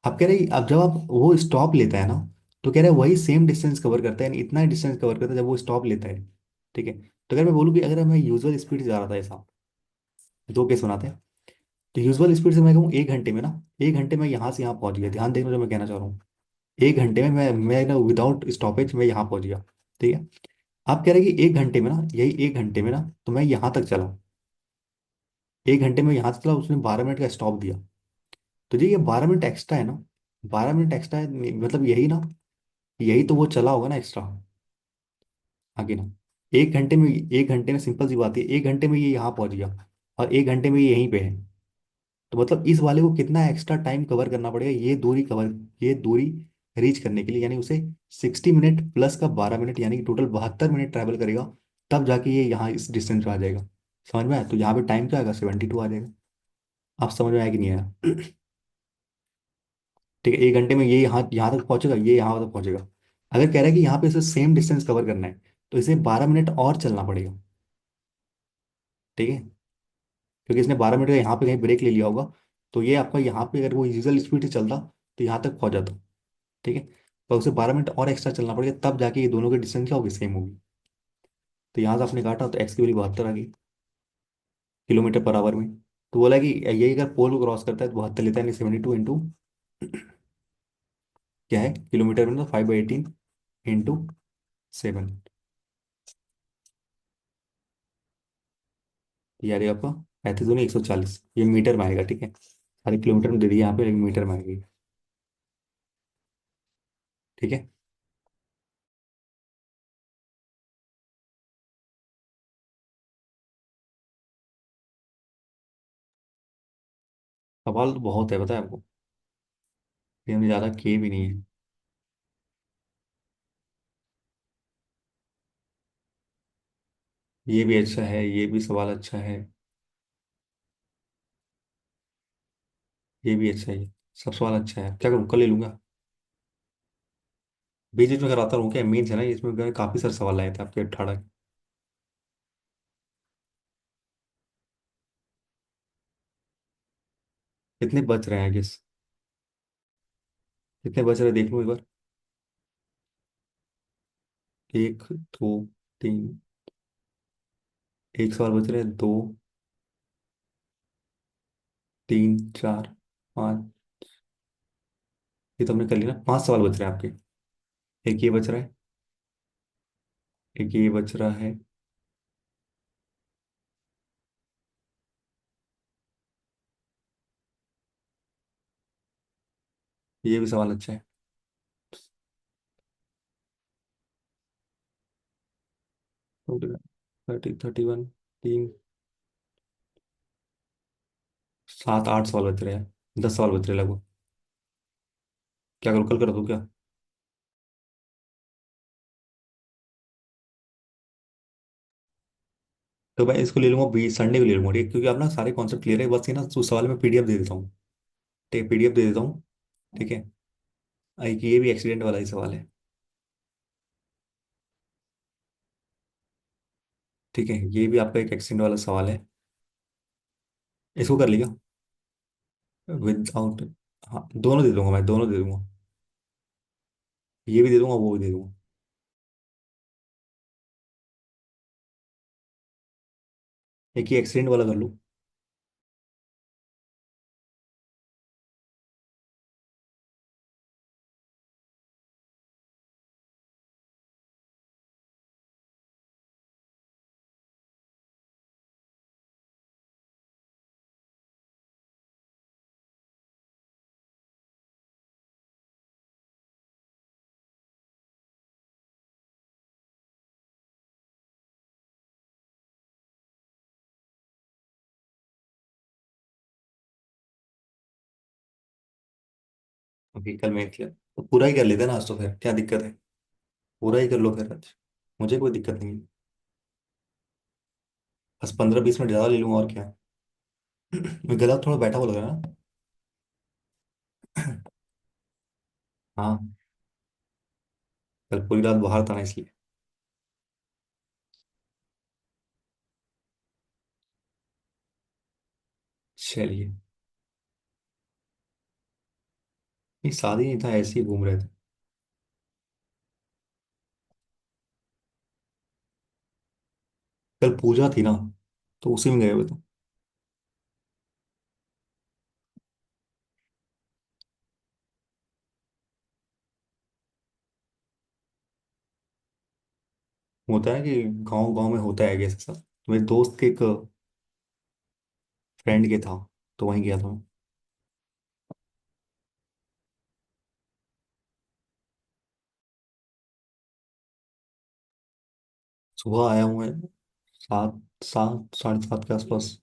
अब कह रहे अब जब आप वो स्टॉप लेता है ना, तो कह रहे हैं वही सेम डिस्टेंस कवर करता है, यानी इतना ही डिस्टेंस कवर करता है जब वो स्टॉप लेता है। ठीक है, तो अगर मैं बोलूँ कि अगर मैं यूजुअल स्पीड से जा रहा था ऐसा, दो केस बनाते हैं। तो यूजुअल स्पीड से मैं कहूँ 1 घंटे में ना, 1 घंटे में यहाँ से यहाँ पहुंच गया, ध्यान देखना जो मैं कहना चाह रहा हूँ। 1 घंटे में मैं ना विदाउट स्टॉपेज मैं यहाँ पहुंच गया। ठीक है, आप कह रहे हैं कि 1 घंटे में ना, यही 1 घंटे में ना, तो मैं यहाँ तक चला, 1 घंटे में यहाँ तक चला, उसने 12 मिनट का स्टॉप दिया। तो जी ये 12 मिनट एक्स्ट्रा है ना, 12 मिनट एक्स्ट्रा है, मतलब यही ना, यही तो वो चला होगा ना एक्स्ट्रा, आगे ना। 1 घंटे में, 1 घंटे में सिंपल सी बात है, 1 घंटे में ये यहाँ पहुंच गया, और 1 घंटे में ये यहीं पे है। तो मतलब इस वाले को कितना एक्स्ट्रा टाइम कवर करना पड़ेगा, ये दूरी रीच करने के लिए, यानी उसे 60 मिनट प्लस का 12 मिनट, यानी कि टोटल 72 मिनट ट्रैवल करेगा, तब जाके ये यहाँ इस डिस्टेंस पे आ जाएगा। समझ में आया? तो यहाँ पे टाइम क्या आएगा, 72 आ जाएगा। आप समझ में आया कि नहीं आया? ठीक है, 1 घंटे में ये यहाँ यहाँ तक पहुंचेगा, ये यहाँ तक पहुंचेगा। अगर कह रहा है कि यहाँ पे इसे सेम डिस्टेंस कवर करना है, तो इसे 12 मिनट और चलना पड़ेगा। ठीक है, क्योंकि इसने 12 मिनट का यहाँ पे कहीं ब्रेक ले लिया होगा, तो ये आपका यहाँ पे अगर वो यूजुअल स्पीड से चलता तो यहाँ तक पहुंच जाता। ठीक है, तो उसे 12 मिनट और एक्स्ट्रा चलना पड़ेगा, तब जाके ये दोनों की डिस्टेंस क्या होगी, सेम होगी। तो यहाँ से आपने काटा तो एक्स की वैल्यू 72 आ गई, किलोमीटर पर आवर में। तो बोला कि यही अगर पोल को क्रॉस करता है तो 72 लेता है, यानी 72 इंटू क्या है किलोमीटर में, तो 5/18 इंटू 7। यार ये आपका 35 दूनी 140, ये मीटर में आएगा। ठीक है, सारे किलोमीटर में दे दिया यहाँ पे, लेकिन मीटर में आएगी। ठीक है, सवाल तो बहुत है पता है आपको, ये हमने ज़्यादा किए भी नहीं है। ये भी अच्छा है, ये भी सवाल अच्छा है, ये भी अच्छा है, सब सवाल अच्छा है। क्या करूँ, कल ले लूंगा? बीच बीच में कराता रहूँ क्या, मेन्स है ना इसमें काफ़ी सारे सवाल आए थे आपके 18। कितने बच रहे हैं गेस, कितने बच रहे हैं देख लूँ एक बार। एक, दो, तीन, एक सवाल बच रहे हैं, दो, तीन, चार, पाँच, ये तो हमने कर लिया ना, 5 सवाल बच रहे हैं आपके। एक ये बच रहा है, एक ये बच रहा है, ये भी सवाल अच्छा है। 30, 31, तीन, 7, 8 सवाल बच रहे हैं, 10 सवाल बच रहे हैं लगभग। क्या करूँ, कल कर दूँ क्या? तो मैं इसको ले लूंगा, संडे को ले लूंगा, ठीक है? क्योंकि आप ना सारे कॉन्सेप्ट क्लियर है, बस ये ना उस सवाल में पीडीएफ दे देता हूँ। ठीक है, पीडीएफ दे देता हूँ। ठीक है, एक ये भी एक्सीडेंट वाला ही सवाल है। ठीक है, ये भी आपका एक एक्सीडेंट वाला सवाल है, इसको कर लिया विदाउट। हाँ, दोनों दे दूंगा, मैं दोनों दे दूंगा, ये भी दे दूंगा, वो भी दे दूंगा। एक ही एक्सीडेंट वाला कर लूँ। ओके, कल मैं किया तो पूरा ही कर लेते हैं ना आज, तो फिर क्या दिक्कत है, पूरा ही कर लो फिर आज, मुझे कोई दिक्कत नहीं है। बस 15-20 मिनट ज़्यादा ले लूंगा, और क्या। मैं गला थोड़ा बैठा हुआ लग रहा है ना। हाँ, कल पूरी रात बाहर था ना, इसलिए। चलिए, ये शादी नहीं था, ऐसे ही घूम रहे थे। कल पूजा थी ना, तो उसी में गए हुए थे। होता है कि गांव गांव में होता है ऐसा सब। मेरे दोस्त के एक फ्रेंड के था, तो वहीं गया था मैं। सुबह आया हूँ मैं 7, 7, 7:30 के आसपास।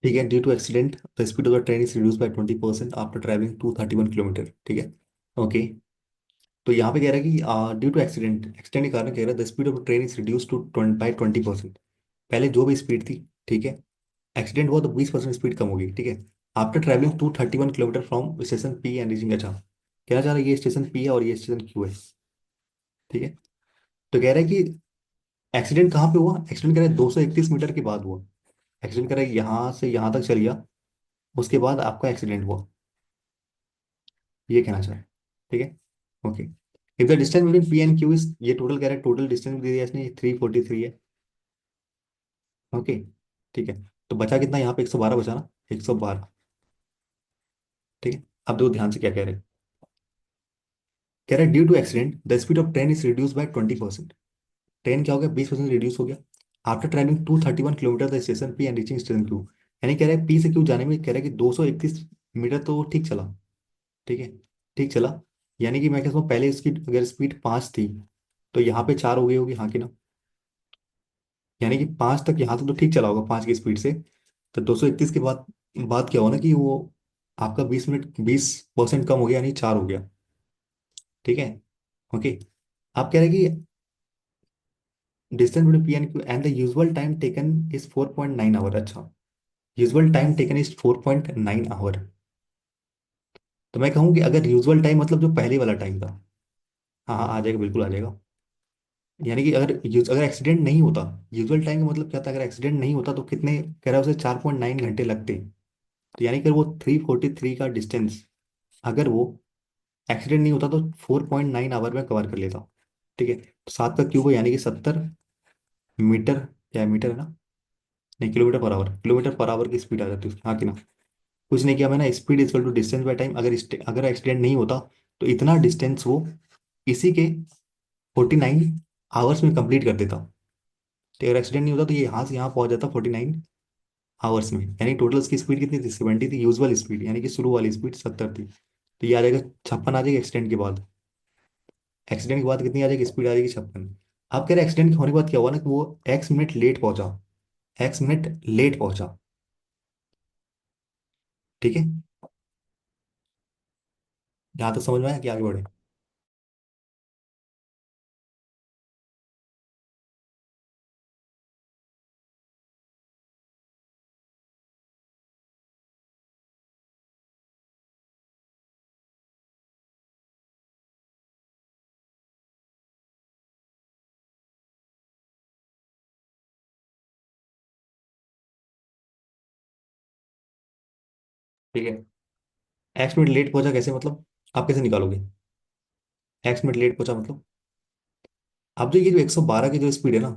ठीक है, due to accident the speed of the train is reduce by 20% after travelling 231 kilometre. ठीक है। ओके। तो यहाँ पे कह रहा है कि ड्यू टू एक्सीडेंट के कारण कह रहा है the speed of train is reduce to by 20%। पहले जो भी स्पीड थी, ठीक है, एक्सीडेंट हुआ तो 20% स्पीड कम होगी। ठीक है। After travelling 231 kilometre from station P and reaching. अच्छा, कहना चाह रहा है ये स्टेशन पी है और ये स्टेशन क्यू है। ठीक है। तो कह रहा है कि एक्सीडेंट कहाँ पे हुआ, एक्सीडेंट कह रहा है 231 मीटर के बाद हुआ। एक्सीडेंट कह रहा है यहाँ से यहाँ तक चल गया, उसके बाद आपका एक्सीडेंट हुआ, ये कहना चाह रहा है। ठीक है। Okay. If the distance between P and Q is, ये टोटल कह रहा है, टोटल डिस्टेंस दे दिया इसने 343 है। ओके। ठीक है। तो बचा कितना यहाँ पे, 112 बचा ना, 112। ठीक है। अब देखो ध्यान से क्या कह रहे हैं। कह रहा है due to accident the speed of train is reduce by 20%। Train क्या हो गया, 20% रिड्यूस हो गया। After travelling 231 kilometre the station P and reaching station Q. यानी कह रहा है पी से क्यू जाने में कह रहा है कि 231 मीटर तो ठीक चला। ठीक है। ठीक चला। यानी कि मैं कहता हूँ पहले इसकी अगर स्पीड 5 थी, तो यहाँ पे 4 हो गई होगी, हाँ कि ना। यानी कि 5 तक, यहाँ तक तो ठीक चला होगा 5 की स्पीड से। तो 231 के बाद बात क्या हो ना कि वो आपका 20 मिनट 20% कम हो गया, यानी 4 हो गया। ठीक है। ओके। आप कह रहे हैं कि distance between P and Q and the usual time taken is 4.9 hour. अच्छा, usual time taken is 4.9 hour. तो मैं कहूँ कि अगर यूजुअल टाइम मतलब जो पहले वाला टाइम था, हाँ हाँ आ जाएगा, बिल्कुल आ जाएगा। यानी कि अगर एक्सीडेंट नहीं होता, यूजुअल टाइम का मतलब क्या था, अगर एक्सीडेंट नहीं होता तो कितने कह रहा है, उसे 4.9 घंटे लगते। तो यानी कि वो 343 का डिस्टेंस, अगर वो एक्सीडेंट नहीं होता तो 4.9 आवर में कवर कर लेता। ठीक है। तो 7 का क्यूब है, यानी कि 70 मीटर, क्या है, मीटर है ना, नहीं, kilometre per our, kilometre per our की स्पीड आ जाती है उसकी, हाँ कि ना। कुछ नहीं किया मैंने, speed is to distance by time. अगर एक्सीडेंट नहीं होता तो इतना डिस्टेंस वो इसी के 49 आवर्स में कंप्लीट कर देता। तो अगर एक्सीडेंट नहीं होता तो ये यहाँ से यहाँ पहुंच जाता 49 आवर्स में। यानी टोटल उसकी स्पीड कितनी थी, 70 थी यूजुअल स्पीड, यानी कि शुरू वाली स्पीड 70 थी। तो ये आ जाएगा 56 आ जाएगी एक्सीडेंट के बाद। एक्सीडेंट के बाद कितनी आ जाएगी स्पीड, आ जाएगी 56। आप कह रहे एक्सीडेंट होने के बाद क्या हुआ ना कि वो एक्स मिनट लेट पहुंचा, एक्स मिनट लेट पहुंचा। ठीक है। यहाँ तक समझ में आया कि आगे बढ़े। ठीक है। एक्स मिनट लेट पहुंचा कैसे मतलब, आप कैसे निकालोगे, एक्स मिनट लेट पहुंचा मतलब। अब जो ये जो 112 की जो स्पीड है ना,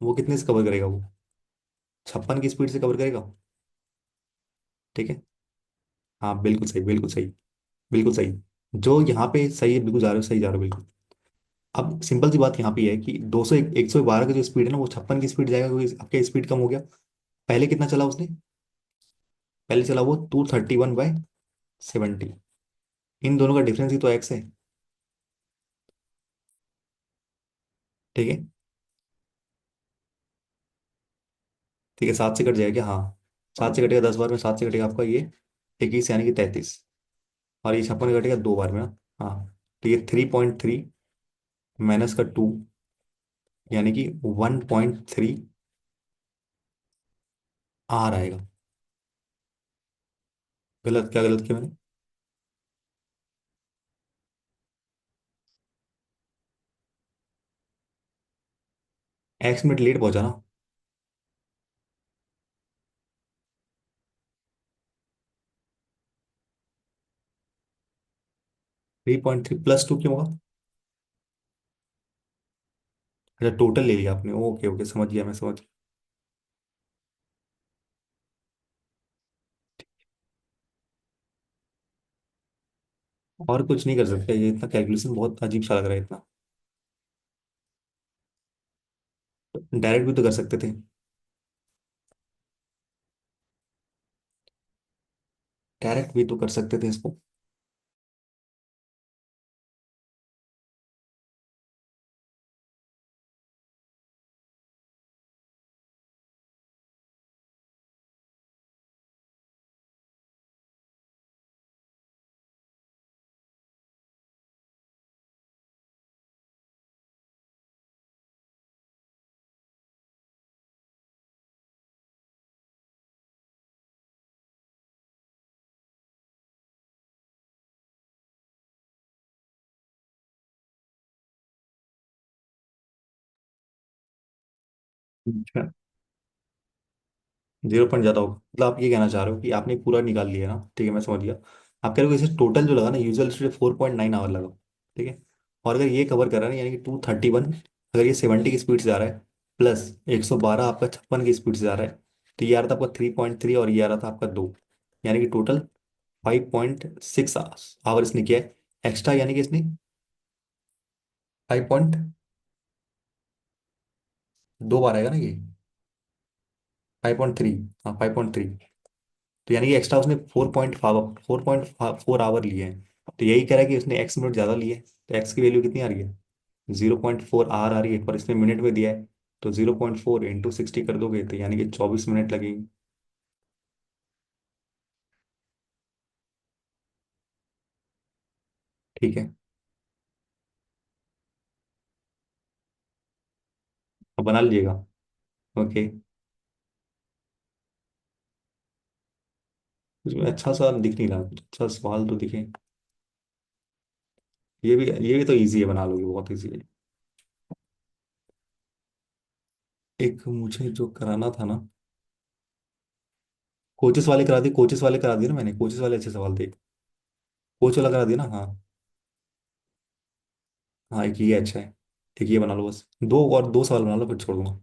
वो कितने से कवर करेगा वो, 56 की स्पीड से कवर करेगा। ठीक है। हाँ बिल्कुल सही, बिल्कुल सही, बिल्कुल सही। जो यहाँ पे सही है, बिल्कुल जा रहे हो, सही जा रहे हो बिल्कुल। अब सिंपल सी बात यहाँ पे ये है कि 200 112 की जो स्पीड है ना, वो 56 की स्पीड जाएगा क्योंकि आपका स्पीड कम हो गया। पहले कितना चला उसने, पहले चला वो 231/70। इन दोनों का डिफरेंस ही तो एक्स है। ठीक है। ठीक है, 7 से कट जाएगा, हाँ। 7 से कटेगा 10 बार में, 7 से कटेगा आपका ये 21, यानी कि 33। और ये 56 कटेगा 2 बार में ना। हाँ। तो ये 3.3 माइनस का 2, यानी कि 1.3 आर आएगा। गलत, क्या गलत किया मैंने। एक्स मिनट लेट पहुंचा ना। 3.3 प्लस 2 क्यों होगा। अच्छा, टोटल ले लिया आपने, ओके ओके, समझ गया, मैं समझ गया। और कुछ नहीं कर सकते, ये इतना कैलकुलेशन बहुत अजीब सा लग रहा है इतना। डायरेक्ट भी तो कर सकते थे। डायरेक्ट भी तो कर सकते थे इसको। अच्छा। 0 पॉइंट ज़्यादा होगा, मतलब आप ये कहना चाह रहे हो कि आपने पूरा निकाल लिया ना, ठीक है मैं समझ गया। आप कह रहे हो इसे टोटल जो लगा ना, यूजुअल स्पीड 4.9 आवर लगा, ठीक है। और अगर ये कवर कर रहा है ना, यानी कि 231, अगर ये 70 की स्पीड से आ रहा है, प्लस 112 आपका 56 की स्पीड से आ रहा है, तो ये आ रहा था आपका 3.3 और ये आ रहा था आपका 2, यानी कि टोटल 5.6 आवर इसने किया है एक्स्ट्रा, यानी कि इसने 5.2 बार आएगा ना ये, 5.3। हाँ 5.3। तो यानी कि एक्स्ट्रा उसने 4.4 आवर लिए हैं। तो यही कह रहा है कि उसने एक्स मिनट ज़्यादा लिए हैं, तो एक्स की वैल्यू कितनी आ रही है, 0.4 आवर आ रही है, पर इसने मिनट में दिया है। तो 0.4 × 60 कर दोगे तो यानी कि 24 मिनट लगेंगे। ठीक है। अब बना लीजिएगा। ओके। उसमें अच्छा सा दिख नहीं रहा, कुछ अच्छा सवाल तो दिखे। ये भी तो इजी है, बना लोगे, बहुत इजी है। एक मुझे जो कराना था ना, कोचेस वाले करा दिए, कोचेस वाले करा दिए ना मैंने, कोचेस वाले अच्छे सवाल थे। कोच वाला करा दिया ना, हाँ। हाँ एक ये अच्छा है। एक ये बना लो बस, दो और दो सवाल बना लो फिर छोड़ दूंगा।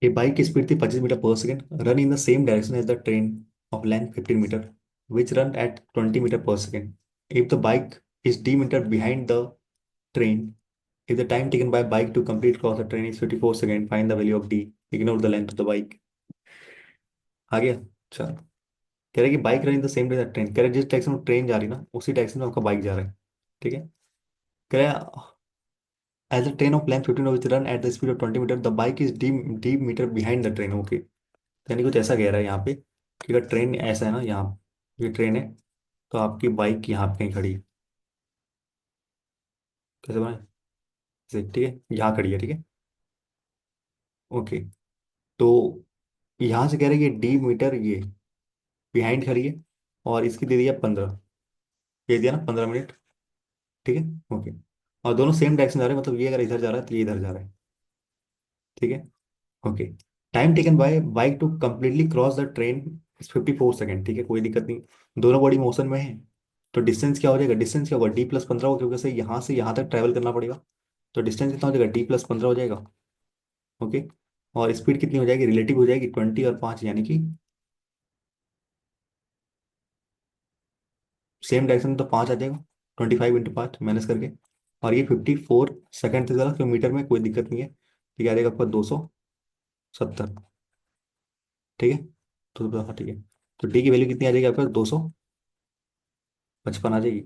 A bike speed थी 25 metre per second, run in the same direction as the train of length 15 metre, which run at 20 metre per second. If the bike is D metre behind the train, if the time taken by bike to complete cross the train is 54 seconds, find the value of d, ignore the length of the bike। आ गया। चलो। कह रहे कि bike run in the same train, कह रहे जिस डायरेक्शन में ट्रेन जा रही है ना, उसी डायरेक्शन में आपका बाइक जा रहा है, ठीक है। कह रहे as a train of length 15 which run at the speed of 20 metre, the bike is D metre behind the train. Okay, यानी कुछ ऐसा कह रहा है यहाँ पे कि अगर ट्रेन ऐसा है ना यहाँ, ये ट्रेन है, तो आपकी बाइक यहाँ पे कहीं खड़ी है। कैसे बनाए, ठीक है यहाँ खड़ी है, ठीक है। ओके। तो यहाँ से कह रहे हैं कि डी मीटर ये बिहाइंड खड़ी है, और इसकी दे दिया 15, ये दिया ना 15 मिनट, ठीक है। ओके। और दोनों सेम डायरेक्शन जा रहे हैं, मतलब ये अगर इधर जा रहा है तो ये इधर जा रहा है, ठीक है। Okay. Time taken by bike to completely cross the train is 54 second, ठीक है, कोई दिक्कत नहीं। दोनों बॉडी मोशन में है, तो डिस्टेंस क्या हो जाएगा, डिस्टेंस क्या होगा, D+15 होगा, क्योंकि से यहाँ से ट्रैवल करना पड़ेगा। तो डिस्टेंस कितना हो जाएगा, D+15 हो जाएगा। ओके। और स्पीड कितनी हो जाएगी, रिलेटिव हो जाएगी 20 और 5, यानी कि सेम डायरेक्शन में तो 5 आ जाएगा, 25 × 5 माइनस करके। और ये 54 सेकेंड से ज़्यादा किलोमीटर में कोई दिक्कत नहीं है, ठीक है, आ जाएगा आपका 270, ठीक है। तो हाँ ठीक है। तो डी की वैल्यू कितनी आ जाएगी आपके पास, 255 आ जाएगी।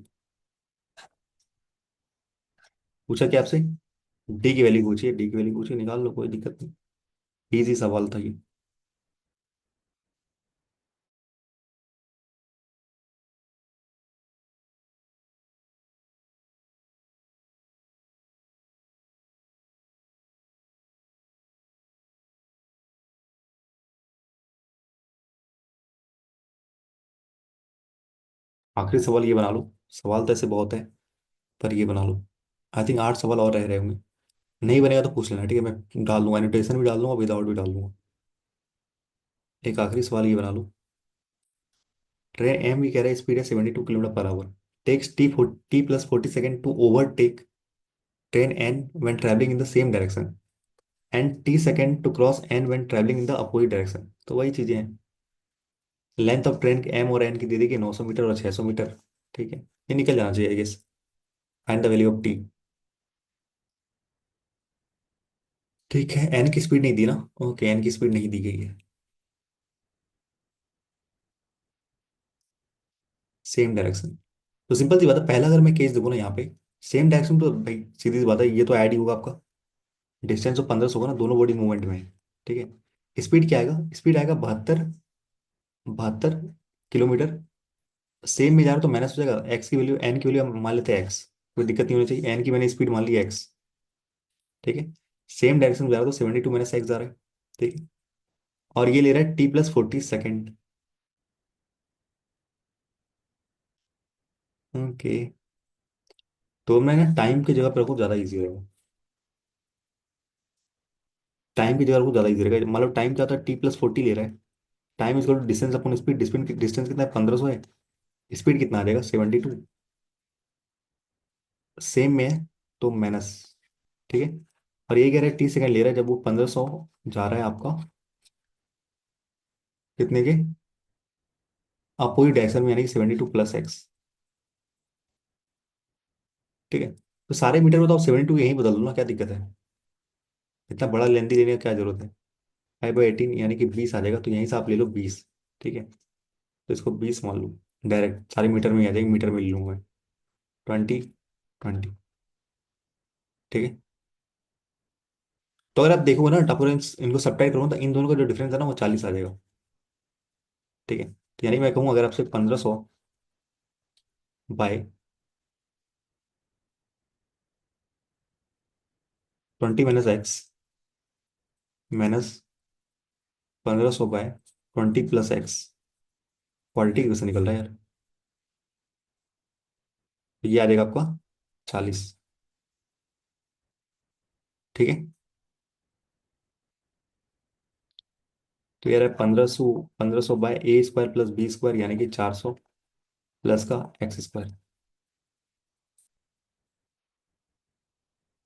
पूछा क्या आपसे, डी की वैल्यू पूछिए, डी की वैल्यू पूछिए, निकाल लो, कोई दिक्कत नहीं। इजी सवाल था ये। आखिरी सवाल ये बना लो, सवाल तो ऐसे बहुत है, पर ये बना लो। आई थिंक 8 सवाल और रह रहे होंगे। नहीं बनेगा तो पूछ लेना, ठीक है, मैं डाल दूंगा, एनोटेशन भी डाल दूंगा, विदाउट भी डाल दूंगा। एक आखिरी सवाल ये बना लो। ट्रेन एम की कह रहे हैं स्पीड है 72 kilometre per hour, takes t plus 40 second to overtake train n when travelling in the same direction, and t second to cross n when travelling in the opposite direction. तो वही चीजें हैं। लेंथ ऑफ ट्रेन एम और एन की दे दी कि 900 मीटर और 600 मीटर। ठीक है, ये निकल जाना चाहिए I guess. Find the value of t. ठीक है, एन की स्पीड नहीं दी ना। ओके, एन की स्पीड नहीं दी गई है। Same direction. तो सिंपल सी बात है, पहला अगर मैं केस देखूँ ना यहाँ पे, सेम डायरेक्शन तो भाई सीधी सी बात है, ये तो ऐड ही होगा आपका। डिस्टेंस तो 1500 होगा ना, दोनों बॉडी मूवमेंट में है। ठीक है, स्पीड क्या आएगा? स्पीड आएगा 72 किलोमीटर। सेम में जा रहा है तो माइनस हो जाएगा, एक्स की वैल्यू, एन की वैल्यू हम मान लेते हैं एक्स। कोई दिक्कत नहीं होनी चाहिए, एन की मैंने स्पीड मान ली एक्स। ठीक है, सेम डायरेक्शन में जा रहा है तो 72 - एक्स जा रहा है। ठीक है, और ये ले रहा है t +40 सेकेंड। ओके, तो मैं ना टाइम की जगह पर रखूँ, ज़्यादा ईजी रहेगा। टाइम की जगह रखूँ ज़्यादा ईजी रहेगा। मतलब टाइम क्या होता है, t +40 ले रहा है। Time is distance upon speed. Distance कितना है, 1500 है। स्पीड कितना आ जाएगा, 72। सेम में है तो माइनस। ठीक है, और ये कह रहा है टी सेकंड ले रहा है, जब वो 1500 जा रहा है आपका कितने के अपोजिट डायरेक्शन में, यानी कि 72 + एक्स। ठीक है, तो सारे मीटर बताओ 72 यहीं बदल दो ना, क्या दिक्कत है? इतना बड़ा लेंथी लेने का क्या जरूरत है? 5/18 यानी कि 20 आ जाएगा, तो यहीं से आप ले लो 20। ठीक है, तो इसको 20 मान लो। डायरेक्ट सारे मीटर में ही आ जाएगी, मीटर में ले लूंगा मैं। 20 20। ठीक है, तो अगर आप देखोगे ना टपोरेंस, इनको सब्ट्रैक्ट करूँगा तो इन दोनों का जो डिफरेंस है ना वो 40 आ जाएगा। ठीक है, तो यानी मैं कहूँ अगर आपसे 1500/20 - एक्स -1500/20 + एक्स। क्वालिटी कैसे निकल रहा है यार? तो ये आ जाएगा आपका 40। ठीक है, तो यार 1500 1500/a² + b² यानी कि 400 प्लस का x²।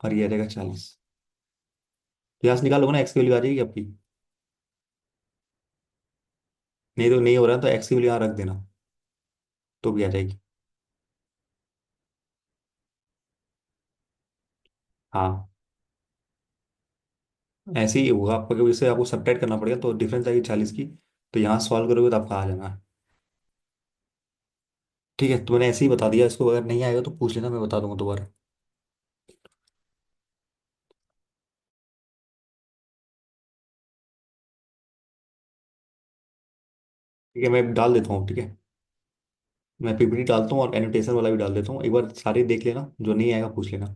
और ये आ जाएगा 40। तो यहाँ से निकालोगे ना, एक्स की वैल्यू आ जाएगी आपकी। नहीं तो नहीं हो रहा तो एक्स की वैल्यू यहाँ रख देना, तो भी आ जाएगी। हाँ, ऐसे ही होगा आपका, क्योंकि इससे आपको सब्ट्रैक्ट करना पड़ेगा, तो डिफरेंस आएगी 40 की। तो यहाँ सॉल्व करोगे तो आपका आ जाना है। ठीक है, तो मैंने ऐसे ही बता दिया इसको, अगर नहीं आएगा तो पूछ लेना, मैं बता दूंगा दोबारा। ठीक है, मैं डाल देता हूँ। ठीक है, मैं पीपीटी डालता हूँ और एनोटेशन वाला भी डाल देता हूँ, एक बार सारे देख लेना, जो नहीं आएगा पूछ लेना।